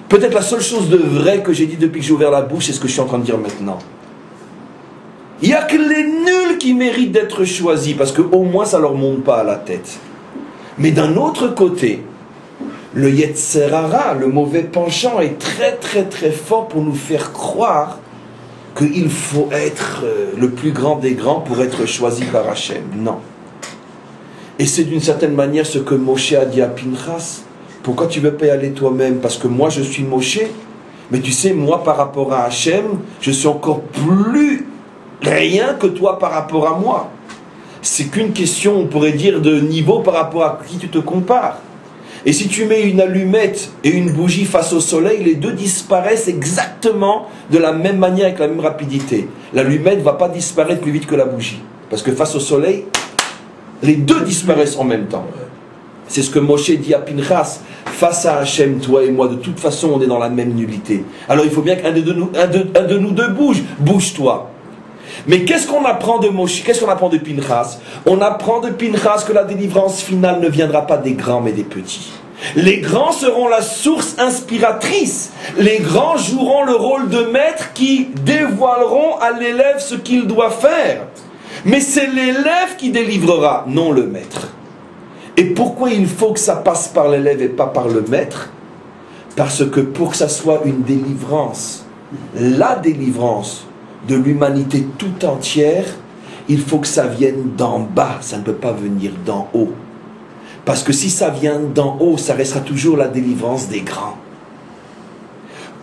Peut-être la seule chose de vrai que j'ai dit depuis que j'ai ouvert la bouche, c'est ce que je suis en train de dire maintenant. Il n'y a que les nuls qui méritent d'être choisis, parce qu'au moins ça ne leur monte pas à la tête. Mais d'un autre côté, le Yetzer Hara, le mauvais penchant, est très très très fort pour nous faire croire qu'il faut être le plus grand des grands pour être choisi par Hachem. Non. Et c'est d'une certaine manière ce que Moshe a dit à Pinchas. Pourquoi tu ne veux pas y aller toi-même? Parce que moi je suis Moshe. Mais tu sais, moi par rapport à Hachem, je suis encore plus rien que toi par rapport à moi. C'est qu'une question, on pourrait dire, de niveau par rapport à qui tu te compares. Et si tu mets une allumette et une bougie face au soleil, les deux disparaissent exactement de la même manière, avec la même rapidité. L'allumette ne va pas disparaître plus vite que la bougie. Parce que face au soleil, les deux disparaissent en même temps. C'est ce que Moshe dit à Pinchas. Face à Hachem, toi et moi, de toute façon, on est dans la même nullité. Alors il faut bien qu'un de nous deux bouge. Bouge-toi. Mais qu'est-ce qu'on apprend de Moshe? Qu'est-ce qu'on apprend de Pinchas? On apprend de Pinchas que la délivrance finale ne viendra pas des grands mais des petits. Les grands seront la source inspiratrice. Les grands joueront le rôle de maître qui dévoileront à l'élève ce qu'il doit faire. Mais c'est l'élève qui délivrera, non le maître. Et pourquoi il faut que ça passe par l'élève et pas par le maître? Parce que pour que ça soit une délivrance, la délivrance de l'humanité tout entière, il faut que ça vienne d'en bas, ça ne peut pas venir d'en haut. Parce que si ça vient d'en haut, ça restera toujours la délivrance des grands.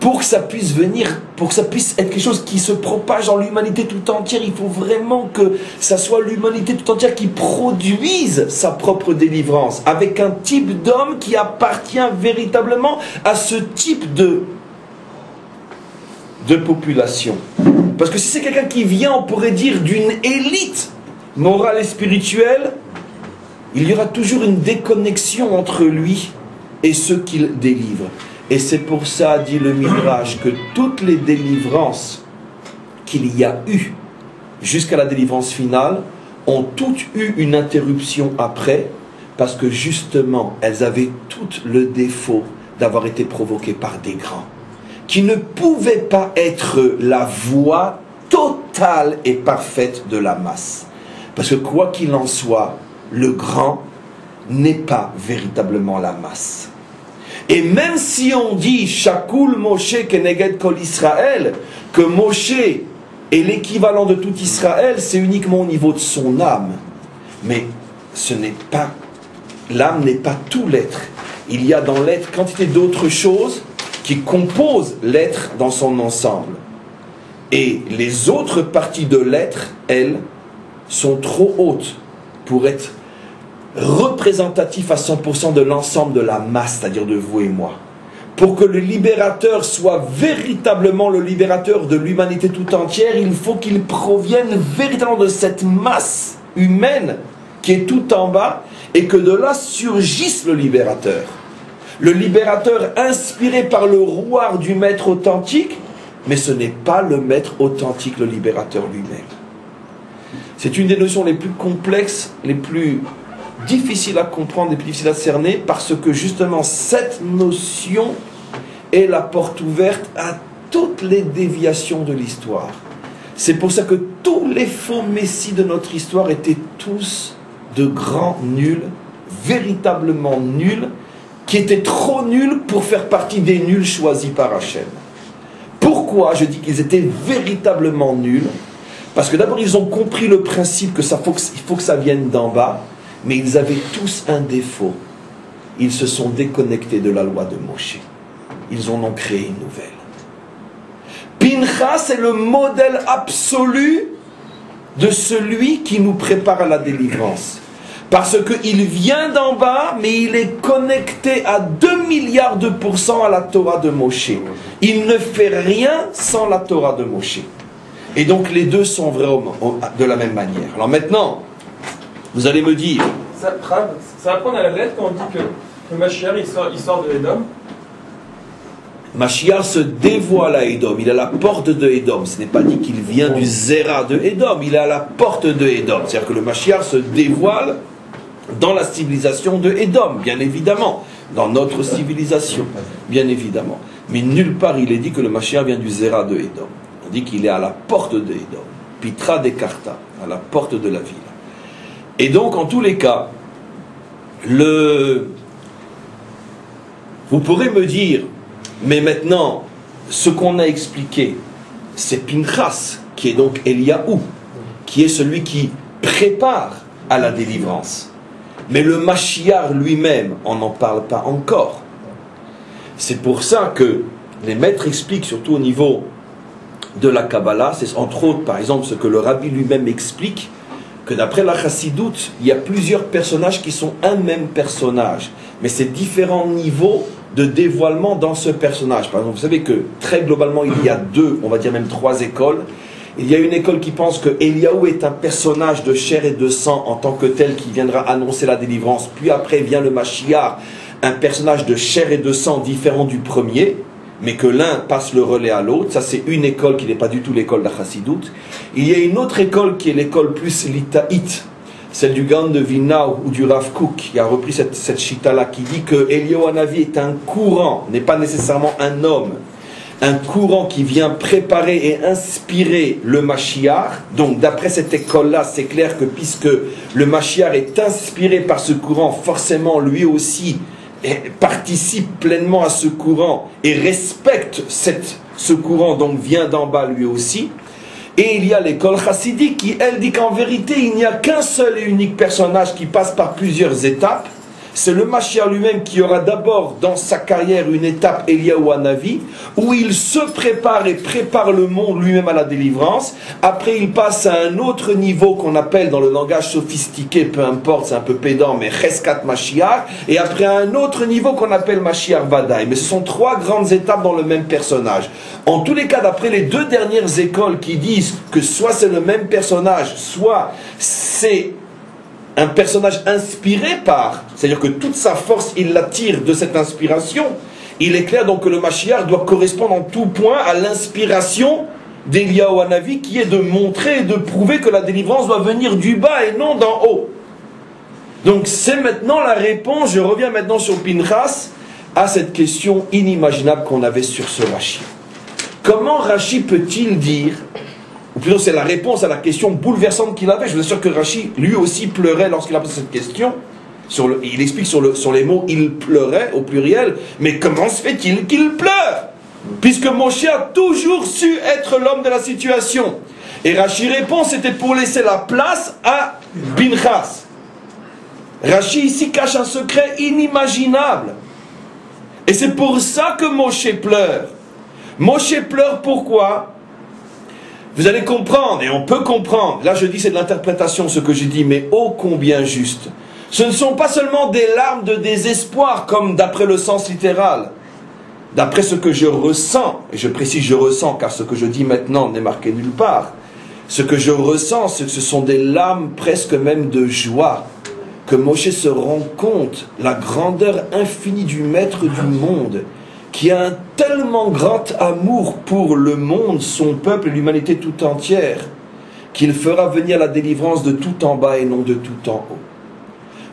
Pour que ça puisse venir, pour que ça puisse être quelque chose qui se propage dans l'humanité tout entière, il faut vraiment que ça soit l'humanité tout entière qui produise sa propre délivrance, avec un type d'homme qui appartient véritablement à ce type de population. Parce que si c'est quelqu'un qui vient, on pourrait dire, d'une élite morale et spirituelle, il y aura toujours une déconnexion entre lui et ceux qu'il délivre. Et c'est pour ça, dit le Midrash, que toutes les délivrances qu'il y a eu jusqu'à la délivrance finale ont toutes eu une interruption après, parce que justement, elles avaient toutes le défaut d'avoir été provoquées par des grands, qui ne pouvaient pas être la voix totale et parfaite de la masse. Parce que quoi qu'il en soit, le grand n'est pas véritablement la masse. Et même si on dit Shakul Moshe Keneged Kol Israël, que Moshe est l'équivalent de tout Israël, c'est uniquement au niveau de son âme. Mais ce n'est pas, l'âme n'est pas tout l'être. Il y a dans l'être quantité d'autres choses qui composent l'être dans son ensemble. Et les autres parties de l'être, elles, sont trop hautes pour être représentatif à 100% de l'ensemble de la masse, c'est-à-dire de vous et moi. Pour que le libérateur soit véritablement le libérateur de l'humanité tout entière, il faut qu'il provienne véritablement de cette masse humaine qui est tout en bas, et que de là surgisse le libérateur. Le libérateur inspiré par le rouard du maître authentique, mais ce n'est pas le maître authentique, le libérateur lui-même. C'est une des notions les plus complexes, les plus difficiles à comprendre, les plus difficiles à cerner, parce que justement cette notion est la porte ouverte à toutes les déviations de l'histoire. C'est pour ça que tous les faux messies de notre histoire étaient tous de grands nuls, véritablement nuls, qui étaient trop nuls pour faire partie des nuls choisis par Hachem. Pourquoi je dis qu'ils étaient véritablement nuls? Parce que d'abord ils ont compris le principe que il faut que ça vienne d'en bas, mais ils avaient tous un défaut. Ils se sont déconnectés de la loi de Moshe. Ils en ont créé une nouvelle. Pinchas est le modèle absolu de celui qui nous prépare à la délivrance. Parce qu'il vient d'en bas, mais il est connecté à 2 milliards de % à la Torah de Moshe. Il ne fait rien sans la Torah de Moshe. Et donc les deux sont vraiment de la même manière. Alors maintenant, vous allez me dire... Ça va prendre à la lettre quand on dit que Mashiach il sort de Édom. Mashiach se dévoile à Édom, il est à la porte de Édom. Ce n'est pas dit qu'il vient du Zera de Édom, il est à la porte de Édom. C'est-à-dire que le Mashiach se dévoile dans la civilisation de Édom, bien évidemment. Dans notre civilisation, bien évidemment. Mais nulle part il est dit que le Mashiach vient du Zera de Édom. On dit qu'il est à la porte de Édom, Pitra de Karta, à la porte de la ville. Et donc, en tous les cas, vous pourrez me dire, mais maintenant, ce qu'on a expliqué, c'est Pinchas, qui est donc Eliaou, qui est celui qui prépare à la délivrance. Mais le Mashiach lui-même, on n'en parle pas encore. C'est pour ça que les maîtres expliquent, surtout au niveau de la Kabbalah, c'est entre autres, par exemple, ce que le Rabbi lui-même explique, que d'après la Chassidoute, il y a plusieurs personnages qui sont un même personnage, mais c'est différents niveaux de dévoilement dans ce personnage. Par exemple, vous savez que très globalement, il y a deux, on va dire même trois écoles. Il y a une école qui pense que Eliaou est un personnage de chair et de sang en tant que tel qui viendra annoncer la délivrance, puis après vient le Mashiach, un personnage de chair et de sang différent du premier, mais que l'un passe le relais à l'autre. Ça, c'est une école qui n'est pas du tout l'école de la Chassidoute. Il y a une autre école qui est l'école plus litaïte, celle du Gaon de Vilna ou du Rav Kook, qui a repris cette chita-là, qui dit que Eliyahu Hanavi est un courant, n'est pas nécessairement un homme, un courant qui vient préparer et inspirer le Mashiach. Donc, d'après cette école-là, c'est clair que puisque le Mashiach est inspiré par ce courant, forcément, lui aussi, participe pleinement à ce courant et respecte ce courant, donc vient d'en bas lui aussi. Et il y a l'école chassidique qui, elle, dit qu'en vérité, il n'y a qu'un seul et unique personnage qui passe par plusieurs étapes. C'est le Mashiach lui-même qui aura d'abord dans sa carrière une étape Eliyahu Hanavi, où il se prépare et prépare le monde lui-même à la délivrance. Après, il passe à un autre niveau qu'on appelle dans le langage sophistiqué, peu importe, c'est un peu pédant, mais Cheskat Mashiach. Et après, à un autre niveau qu'on appelle Mashiach Vadaï. Mais ce sont trois grandes étapes dans le même personnage. En tous les cas, d'après les deux dernières écoles qui disent que soit c'est le même personnage, soit c'est un personnage inspiré par, c'est-à-dire que toute sa force, il la tire de cette inspiration. Il est clair donc que le Mashiach doit correspondre en tout point à l'inspiration d'Eliyahu Hanavi, qui est de montrer et de prouver que la délivrance doit venir du bas et non d'en haut. Donc c'est maintenant la réponse, je reviens maintenant sur Pinchas, à cette question inimaginable qu'on avait sur ce Rashi. Comment Rashi peut-il dire, ou plutôt c'est la réponse à la question bouleversante qu'il avait. Je vous assure que Rashi, lui aussi, pleurait lorsqu'il a posé cette question. Il explique sur les mots « il pleurait » au pluriel. Mais comment se fait-il qu'il pleure? Puisque Moshe a toujours su être l'homme de la situation. Et Rashi répond, c'était pour laisser la place à Pinchas. Rashi ici cache un secret inimaginable. Et c'est pour ça que Moshe pleure. Moshe pleure pourquoi? Vous allez comprendre, et on peut comprendre, là je dis c'est de l'interprétation ce que j'ai dit, mais ô combien juste. Ce ne sont pas seulement des larmes de désespoir, comme d'après le sens littéral. D'après ce que je ressens, et je précise je ressens car ce que je dis maintenant n'est marqué nulle part, Ce que je ressens, c'est que ce sont des larmes presque même de joie, que Moshe se rend compte la grandeur infinie du Maître du monde, qui a un tellement grand amour pour le monde, son peuple et l'humanité tout entière, qu'il fera venir la délivrance de tout en bas et non de tout en haut.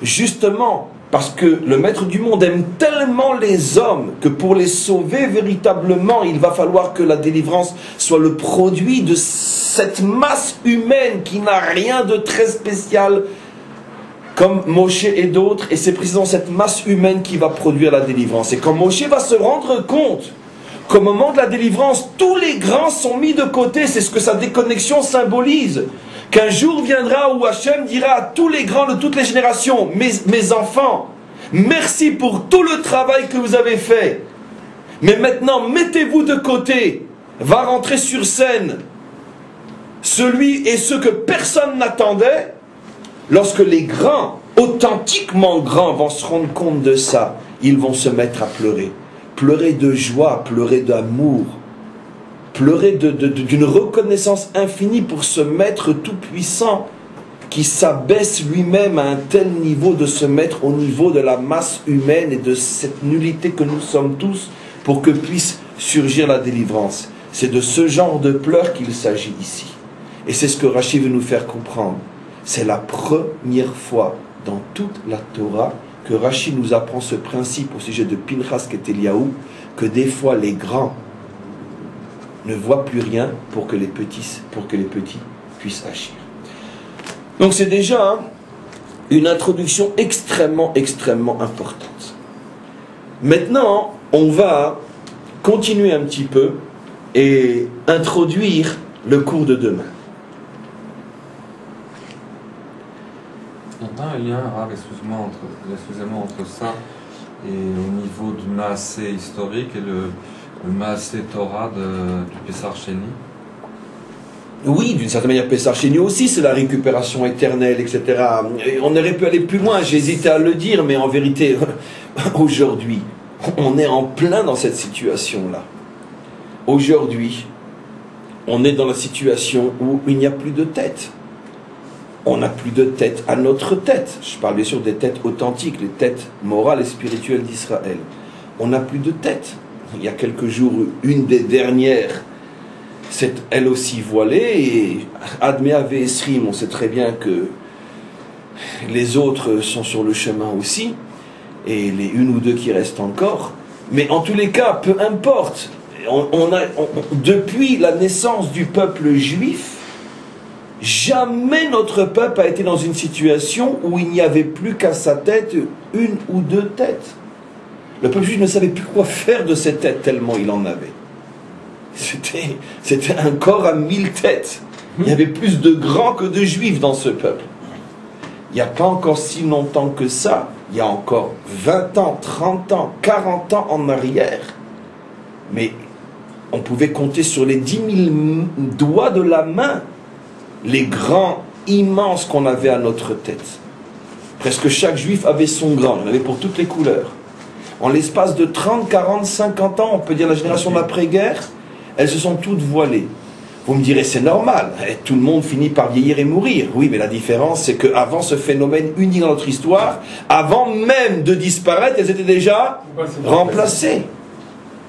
Justement, parce que le Maître du monde aime tellement les hommes que pour les sauver véritablement, il va falloir que la délivrance soit le produit de cette masse humaine qui n'a rien de très spécial comme Moshe et d'autres, et c'est précisément cette masse humaine qui va produire la délivrance. Et quand Moshe va se rendre compte qu'au moment de la délivrance, tous les grands sont mis de côté, c'est ce que sa déconnexion symbolise, qu'un jour viendra où Hachem dira à tous les grands de toutes les générations, mes enfants, merci pour tout le travail que vous avez fait, mais maintenant mettez-vous de côté, va rentrer sur scène celui et ceux que personne n'attendait. Lorsque les grands, authentiquement grands, vont se rendre compte de ça, ils vont se mettre à pleurer. Pleurer de joie, pleurer d'amour, pleurer d'une reconnaissance infinie pour ce Maître tout-puissant qui s'abaisse lui-même à un tel niveau de se mettre au niveau de la masse humaine et de cette nullité que nous sommes tous pour que puisse surgir la délivrance. C'est de ce genre de pleurs qu'il s'agit ici. Et c'est ce que Rashi veut nous faire comprendre. C'est la première fois dans toute la Torah que Rashi nous apprend ce principe au sujet de Pinchas et Eliaou, que des fois les grands ne voient plus rien pour que les petits puissent agir. Donc c'est déjà une introduction extrêmement importante. Maintenant, on va continuer un petit peu et introduire le cours de demain. Il y a un lien, Rav, excusez-moi, entre ça et au niveau du Maasé historique et le Maasé Torah du Pessar Sheni. Oui, d'une certaine manière, Pessar Sheni aussi, c'est la récupération éternelle, etc. Et on aurait pu aller plus loin, j'hésitais à le dire, mais en vérité, aujourd'hui, on est en plein dans cette situation-là. Aujourd'hui, on est dans la situation où il n'y a plus de tête. On n'a plus de tête à notre tête. Je parle bien sûr des têtes authentiques, les têtes morales et spirituelles d'Israël. On n'a plus de tête. Il y a quelques jours, une des dernières, c'est elle aussi voilée, et Admea Ve'esrim, on sait très bien que les autres sont sur le chemin aussi, et les une ou deux qui restent encore. Mais en tous les cas, peu importe, depuis la naissance du peuple juif, jamais notre peuple a été dans une situation où il n'y avait plus qu'à sa tête une ou deux têtes. Le peuple juif ne savait plus quoi faire de ces têtes tellement il en avait. C'était un corps à 1000 têtes. Il y avait plus de grands que de juifs dans ce peuple. Il n'y a pas encore si longtemps que ça, il y a encore 20 ans, 30 ans, 40 ans en arrière. Mais on pouvait compter sur les 10 000 doigts de la main les grands immenses qu'on avait à notre tête. Presque chaque juif avait son grand, il y en avait pour toutes les couleurs. En l'espace de 30, 40, 50 ans, on peut dire la génération d'après-guerre, elles se sont toutes voilées. Vous me direz, c'est normal, tout le monde finit par vieillir et mourir. Oui, mais la différence, c'est qu'avant ce phénomène unique dans notre histoire, avant même de disparaître, elles étaient déjà remplacées.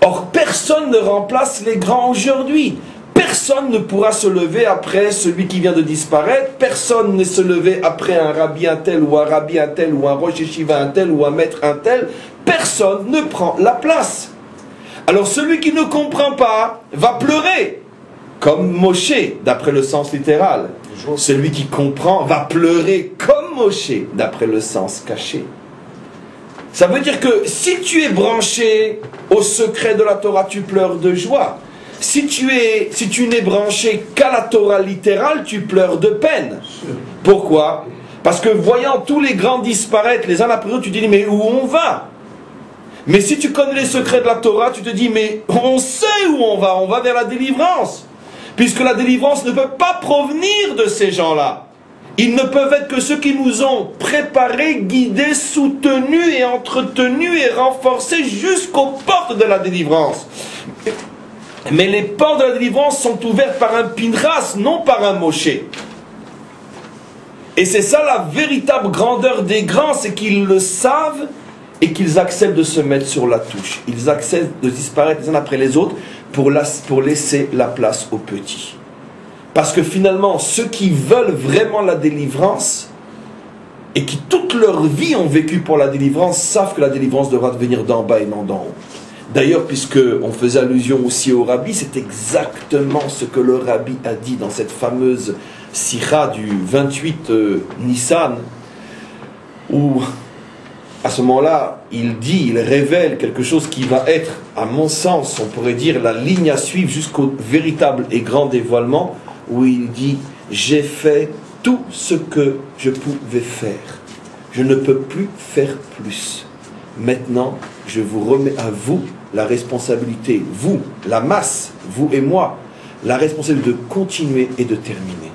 Or, personne ne remplace les grands aujourd'hui. Personne ne pourra se lever après celui qui vient de disparaître. Personne ne se lever après un rabbi un tel, ou un rabbi un tel, ou un rosh yeshiva un tel, ou un maître un tel. Personne ne prend la place. Alors celui qui ne comprend pas va pleurer, comme Moshe, d'après le sens littéral. Celui qui comprend va pleurer comme Moshe, d'après le sens caché. Ça veut dire que si tu es branché au secret de la Torah, tu pleures de joie. Si tu n'es branché qu'à la Torah littérale, tu pleures de peine. Pourquoi? Parce que voyant tous les grands disparaître les uns après les autres, tu te dis mais où on va? Mais si tu connais les secrets de la Torah, tu te dis mais on sait où on va vers la délivrance. Puisque la délivrance ne peut pas provenir de ces gens-là. Ils ne peuvent être que ceux qui nous ont préparés, guidés, soutenus et entretenus et renforcés jusqu'aux portes de la délivrance. Mais les portes de la délivrance sont ouvertes par un Pinchas, non par un Moshe. Et c'est ça la véritable grandeur des grands, c'est qu'ils le savent et qu'ils acceptent de se mettre sur la touche. Ils acceptent de disparaître les uns après les autres pour laisser la place aux petits. Parce que finalement, ceux qui veulent vraiment la délivrance et qui toute leur vie ont vécu pour la délivrance savent que la délivrance devra venir d'en bas et non d'en haut. D'ailleurs, puisque on faisait allusion aussi au rabbi, c'est exactement ce que le rabbi a dit dans cette fameuse sikha du 28 Nissan, où à ce moment-là, il révèle quelque chose qui va être, à mon sens, on pourrait dire la ligne à suivre jusqu'au véritable et grand dévoilement, où il dit « J'ai fait tout ce que je pouvais faire. Je ne peux plus faire plus. Maintenant, je vous remets à vous la responsabilité, vous, la masse, vous et moi, la responsabilité de continuer et de terminer. »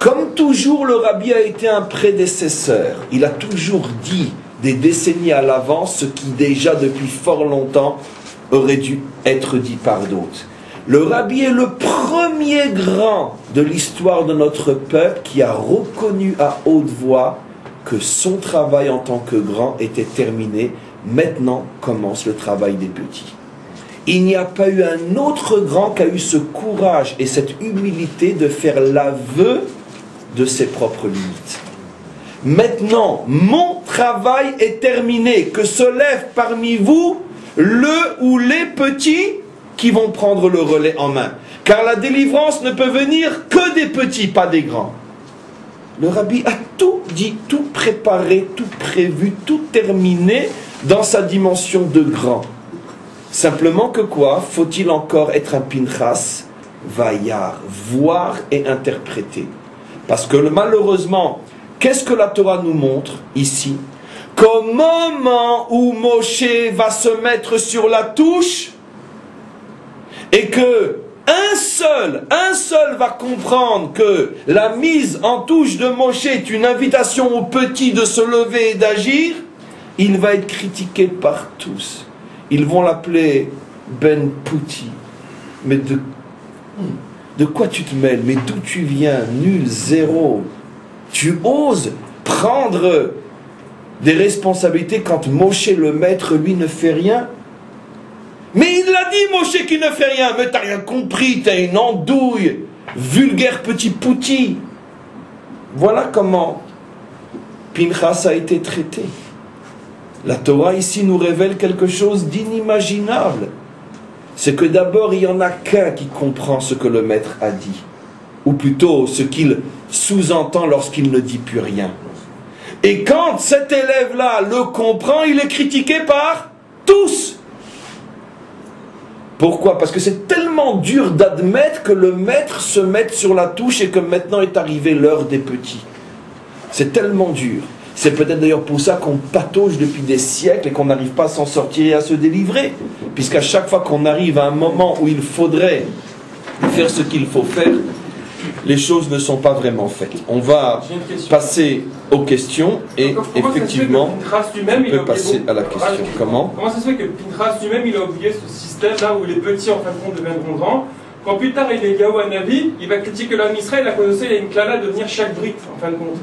Comme toujours, le rabbi a été un prédécesseur. Il a toujours dit des décennies à l'avance ce qui déjà depuis fort longtemps aurait dû être dit par d'autres. Le rabbi est le premier grand de l'histoire de notre peuple qui a reconnu à haute voix que son travail en tant que grand était terminé. Maintenant commence le travail des petits. Il n'y a pas eu un autre grand qui a eu ce courage et cette humilité de faire l'aveu de ses propres limites. Maintenant, mon travail est terminé. Que se lève parmi vous le ou les petits qui vont prendre le relais en main. Car la délivrance ne peut venir que des petits, pas des grands. Le rabbi a tout dit, tout préparé, tout prévu, tout terminé dans sa dimension de grand. Simplement que quoi? Faut-il encore être un Pinchas, vaillard, voir et interpréter? Parce que malheureusement, qu'est-ce que la Torah nous montre ici? Qu'au moment où Moshe va se mettre sur la touche, et que un seul va comprendre que la mise en touche de Moshe est une invitation aux petits de se lever et d'agir, il va être critiqué par tous. Ils vont l'appeler Ben Pouti. Mais de quoi tu te mêles? Mais d'où tu viens? Nul, zéro. Tu oses prendre des responsabilités quand Moshe le maître, lui, ne fait rien? Mais il l'a dit, Moshe, qui ne fait rien. Mais t'as rien compris, t'as une andouille. Vulgaire petit pouti. Voilà comment Pinchas a été traité. La Torah ici nous révèle quelque chose d'inimaginable. C'est que d'abord, il n'y en a qu'un qui comprend ce que le maître a dit. Ou plutôt, ce qu'il sous-entend lorsqu'il ne dit plus rien. Et quand cet élève-là le comprend, il est critiqué par tous. Pourquoi? Parce que c'est tellement dur d'admettre que le maître se mette sur la touche et que maintenant est arrivée l'heure des petits. C'est tellement dur. C'est peut-être d'ailleurs pour ça qu'on patauge depuis des siècles et qu'on n'arrive pas à s'en sortir et à se délivrer. Puisqu'à chaque fois qu'on arrive à un moment où il faudrait faire ce qu'il faut faire, les choses ne sont pas vraiment faites. On va passer aux questions et effectivement, on peut passer à la question. Comment ça se fait que Pinchas lui-même il a oublié ce système-là où les petits en fin de compte deviendront grands? Quand plus tard il est Yahu Hanavi, il va critiquer l'homme Israël à cause de ça, il y a une clala de devenir chaque brique en fin de compte.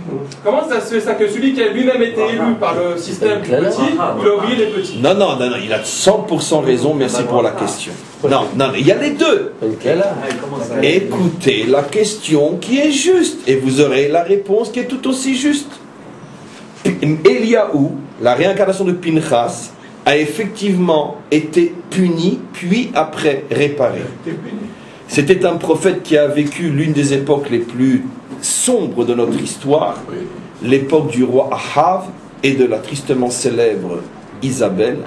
Comment ça se fait ça que celui qui a lui-même été élu par le système du petit, il a oublié les petits? Non, il a 100% raison, merci pour la question. Non, il y a les deux. Écoutez la question qui est juste et vous aurez la réponse qui est tout aussi juste. Eliaou, la réincarnation de Pinchas, a effectivement été puni, puis après réparé. C'était un prophète qui a vécu l'une des époques les plus sombres de notre histoire, l'époque du roi Ahav et de la tristement célèbre Isabelle,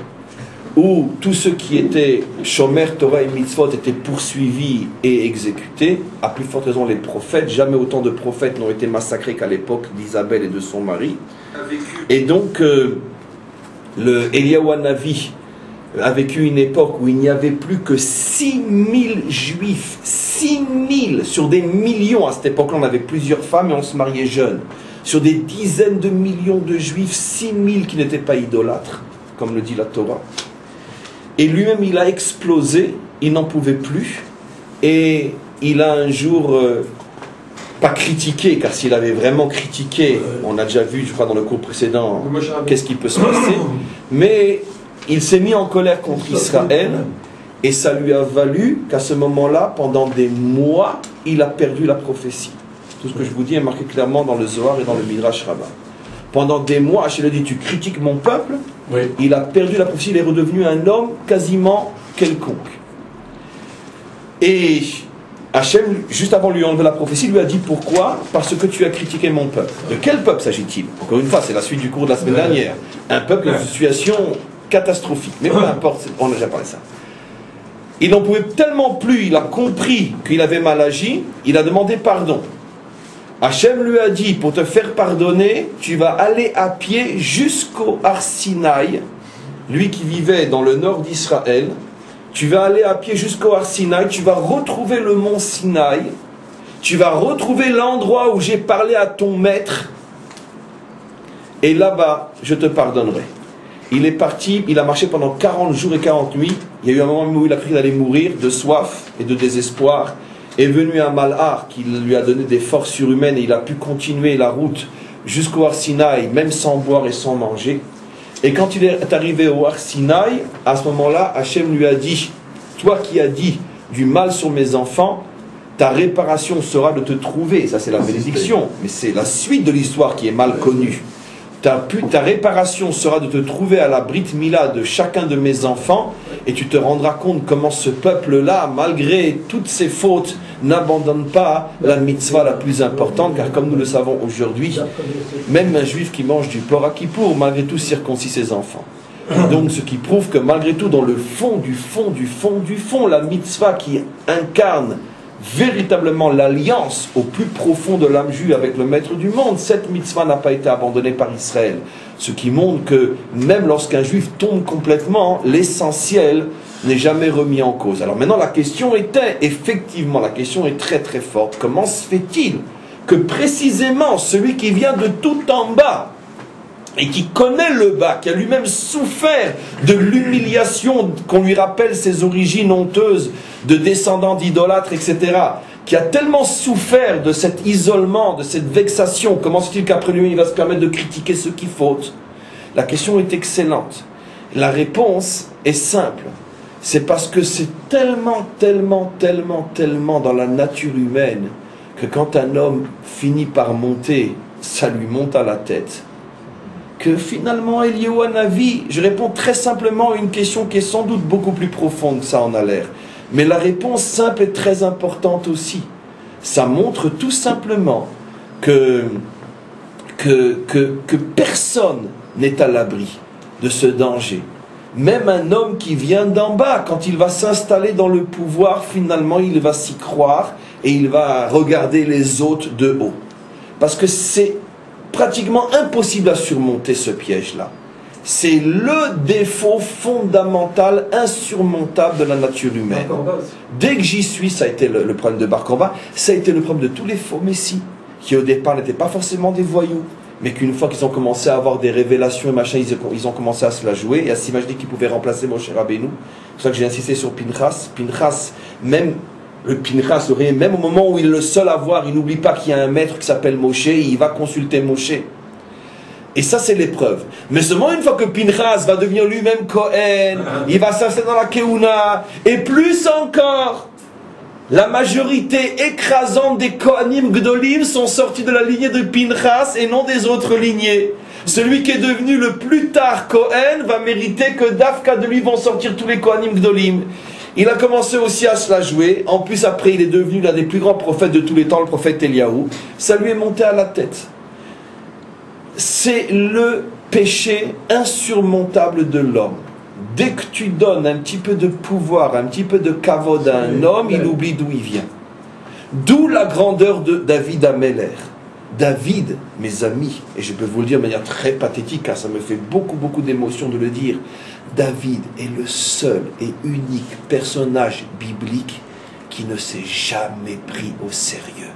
où tous ceux qui étaient Shomer, Torah et Mitzvot étaient poursuivis et exécutés, à plus forte raison les prophètes. Jamais autant de prophètes n'ont été massacrés qu'à l'époque d'Isabelle et de son mari. Et donc, le Eliyahu Hanavi a vécu une époque où il n'y avait plus que 6000 juifs, 6000 sur des millions. À cette époque-là, on avait plusieurs femmes et on se mariait jeunes. Sur des dizaines de millions de juifs, 6000 qui n'étaient pas idolâtres, comme le dit la Torah. Et lui-même, il a explosé il n'en pouvait plus, et il a un jour, pas critiqué, car s'il avait vraiment critiqué, on a déjà vu, je crois, dans le cours précédent, qu'est-ce qui peut se passer, mais il s'est mis en colère contre Israël, et ça lui a valu qu'à ce moment-là, pendant des mois, il a perdu la prophétie. Tout ce que je vous dis est marqué clairement dans le Zohar et dans le Midrash Rabbah. Pendant des mois, Hachem lui a dit, tu critiques mon peuple, oui. Il a perdu la prophétie, il est redevenu un homme quasiment quelconque. Et Hachem, juste avant de lui enlever la prophétie, lui a dit pourquoi? Parce que tu as critiqué mon peuple. De quel peuple s'agit-il? Encore une fois, c'est la suite du cours de la semaine dernière. Un peuple dans une situation catastrophique. Mais peu importe, on a déjà parlé de ça. Il n'en pouvait tellement plus, il a compris qu'il avait mal agi, il a demandé pardon. Hachem lui a dit, pour te faire pardonner, tu vas aller à pied jusqu'au Har Sinaï, lui qui vivait dans le nord d'Israël, tu vas aller à pied jusqu'au Har Sinaï, tu vas retrouver le mont Sinaï, tu vas retrouver l'endroit où j'ai parlé à ton maître, et là-bas, je te pardonnerai. Il est parti, il a marché pendant 40 jours et 40 nuits, il y a eu un moment où il a cru qu'il allait mourir de soif et de désespoir. Est venu un malhar qui lui a donné des forces surhumaines et il a pu continuer la route jusqu'au Har Sinaï, même sans boire et sans manger. Et quand il est arrivé au Har Sinaï, à ce moment-là, Hachem lui a dit, toi qui as dit du mal sur mes enfants, ta réparation sera de te trouver. Ça c'est la bénédiction, mais c'est la suite de l'histoire qui est mal connue. Ta réparation sera de te trouver à la Brit Mila de chacun de mes enfants et tu te rendras compte comment ce peuple-là, malgré toutes ses fautes, n'abandonne pas la mitzvah la plus importante, car comme nous le savons aujourd'hui, même un juif qui mange du porc à Kippour, malgré tout circoncis ses enfants. Donc ce qui prouve que malgré tout, dans le fond du fond, la mitzvah qui incarne véritablement l'alliance au plus profond de l'âme juive avec le maître du monde, cette mitzvah n'a pas été abandonnée par Israël. Ce qui montre que même lorsqu'un juif tombe complètement, l'essentiel n'est jamais remis en cause. Alors maintenant la question était, effectivement la question est très très forte, comment se fait-il que précisément celui qui vient de tout en bas et qui connaît le bas, qui a lui-même souffert de l'humiliation, qu'on lui rappelle ses origines honteuses de descendants d'idolâtres, etc., qui a tellement souffert de cet isolement, de cette vexation, comment se fait-il qu'après lui, il va se permettre de critiquer ceux qui fautent? La question est excellente. La réponse est simple. C'est parce que c'est tellement dans la nature humaine que quand un homme finit par monter, ça lui monte à la tête. Que finalement, Eliyahu Hanavi, je réponds très simplement à une question qui est sans doute beaucoup plus profonde que ça en a l'air. Mais la réponse simple est très importante aussi. Ça montre tout simplement que personne n'est à l'abri de ce danger. Même un homme qui vient d'en bas, quand il va s'installer dans le pouvoir, finalement, il va s'y croire et il va regarder les autres de haut. Parce que c'est pratiquement impossible à surmonter ce piège-là. C'est le défaut fondamental, insurmontable de la nature humaine. Dès que j'y suis, ça a été le problème de Bar Korba, ça a été le problème de tous les faux messies, qui au départ n'étaient pas forcément des voyous, mais qu'une fois qu'ils ont commencé à avoir des révélations et machin, ils ont commencé à se la jouer et à s'imaginer qu'ils pouvaient remplacer Moshe Rabbeinu. C'est pour ça que j'ai insisté sur Pinchas. Pinchas, même le Pinchas, même au moment où il est le seul à voir, il n'oublie pas qu'il y a un maître qui s'appelle Moshe, et il va consulter Moshe. Et ça, c'est l'épreuve. Mais seulement une fois que Pinchas va devenir lui-même Kohen, il va s'installer dans la Keuna, et plus encore, la majorité écrasante des Kohanim Gdolim sont sortis de la lignée de Pinchas et non des autres lignées. Celui qui est devenu le plus tard Kohen va mériter que d'Afka de lui vont sortir tous les Kohanim Gdolim. Il a commencé aussi à se la jouer. En plus, après, il est devenu l'un des plus grands prophètes de tous les temps, le prophète Eliyahu. Ça lui est monté à la tête. C'est le péché insurmontable de l'homme. Dès que tu donnes un petit peu de pouvoir, un petit peu de kavod à un homme, il oublie d'où il vient. D'où la grandeur de David Améler. David, mes amis, et je peux vous le dire de manière très pathétique, car ça me fait beaucoup d'émotion de le dire, David est le seul et unique personnage biblique qui ne s'est jamais pris au sérieux.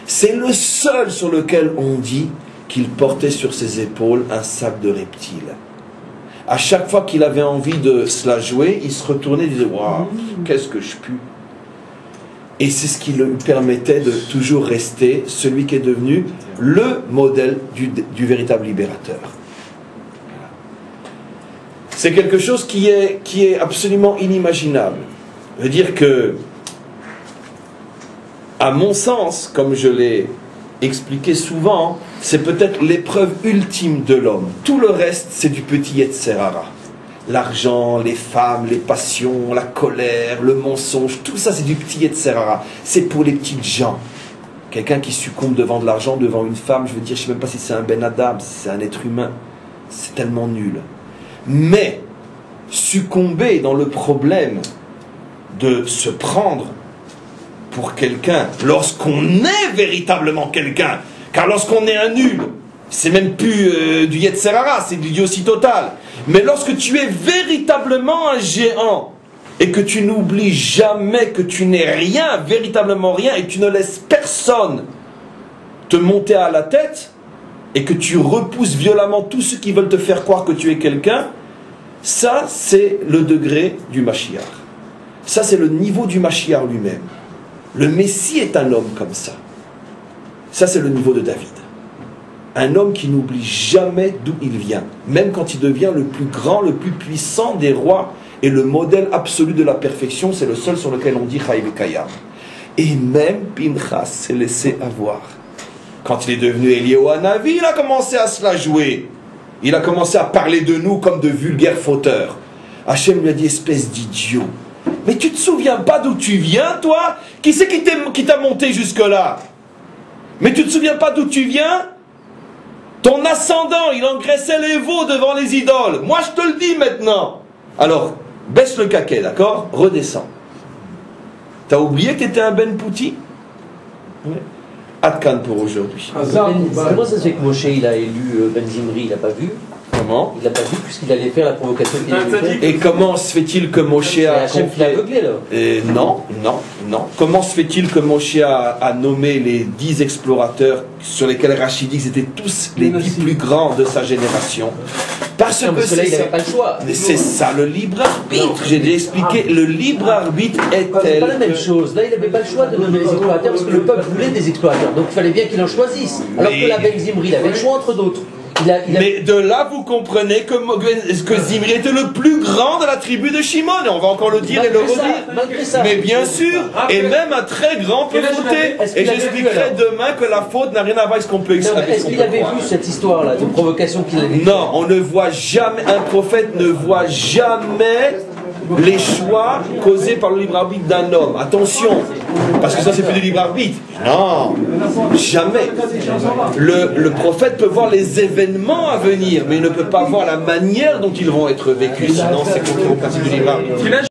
C'est le seul sur lequel on dit qu'il portait sur ses épaules un sac de reptiles. À chaque fois qu'il avait envie de se la jouer, il se retournait et disait « Waouh, qu'est-ce que je pue ?» Et c'est ce qui lui permettait de toujours rester celui qui est devenu le modèle du véritable libérateur. C'est quelque chose qui est absolument inimaginable. Je veux dire que, à mon sens, comme je l'ai expliqué souvent, c'est peut-être l'épreuve ultime de l'homme. Tout le reste, c'est du petit Yetzer Hara. L'argent, les femmes, les passions, la colère, le mensonge, tout ça c'est du petit Yetzer Hara. C'est pour les petites gens. Quelqu'un qui succombe devant de l'argent, devant une femme, je veux dire, je ne sais même pas si c'est un Ben Adam, si c'est un être humain. C'est tellement nul. Mais, succomber dans le problème de se prendre pour quelqu'un, lorsqu'on est véritablement quelqu'un, car lorsqu'on est un nul, c'est même plus du Yetzer Hara, c'est du idiotie totale. Mais lorsque tu es véritablement un géant, et que tu n'oublies jamais que tu n'es rien, véritablement rien, et que tu ne laisses personne te monter à la tête, et que tu repousses violemment tous ceux qui veulent te faire croire que tu es quelqu'un, ça c'est le degré du Mashiach. Ça c'est le niveau du Mashiach lui-même. Le Messie est un homme comme ça. Ça c'est le niveau de David. Un homme qui n'oublie jamais d'où il vient. Même quand il devient le plus grand, le plus puissant des rois et le modèle absolu de la perfection, c'est le seul sur lequel on dit Chaïv et Kayam. Et même Pinchas s'est laissé avoir. Quand il est devenu Eliyahu Hanavi, il a commencé à se la jouer. Il a commencé à parler de nous comme de vulgaires fauteurs. Hachem lui a dit, espèce d'idiot. Mais tu te souviens pas d'où tu viens, toi? Qui c'est qui t'a monté jusque-là? Mais tu te souviens pas d'où tu viens? Ton ascendant, il engraissait les veaux devant les idoles. Moi, je te le dis maintenant. Alors, baisse le caquet, d'accord? Redescends. T'as oublié que t'étais un Ben Pouti? Oui. Adkan pour aujourd'hui. Comment ça se fait que Moshe il a élu Ben Zimri? Il n'a pas vu? Comment? Il n'a pas vu puisqu'il allait faire la provocation qu'il allait faire. Et comment se fait-il que Moshe a... Hachem qui l'a aveuglé là. Non. Comment se fait-il que Moshe a nommé les 10 explorateurs sur lesquels Rachid dit qu'ils étaient tous les 10 plus grands de sa génération? Parce que là, il n'avait pas le choix. C'est ça le libre arbitre. J'ai déjà expliqué, le libre arbitre est tel. C'est pas la même chose. Là, il n'avait pas le choix de nommer les explorateurs parce que le peuple voulait des explorateurs. Donc il fallait bien qu'il en choisisse. Alors que la Ben Zimri, il avait le choix entre d'autres. Mais de là, vous comprenez que Zimri était le plus grand de la tribu de Shimon. Et on va encore le dire et le redire. Mais bien sûr, et même un très grand peut fauter. Et j'expliquerai demain que la faute n'a rien à voir avec ce qu'on peut expliquer. Est-ce qu'il avait vu cette histoire-là de provocation qu'il avait? Non, on ne voit jamais, un prophète ne voit jamais les choix causés par le libre arbitre d'un homme. Attention, parce que ça c'est plus du libre arbitre. Non, jamais. Le prophète peut voir les événements à venir, mais il ne peut pas voir la manière dont ils vont être vécus. Sinon c'est contre le principe du libre arbitre.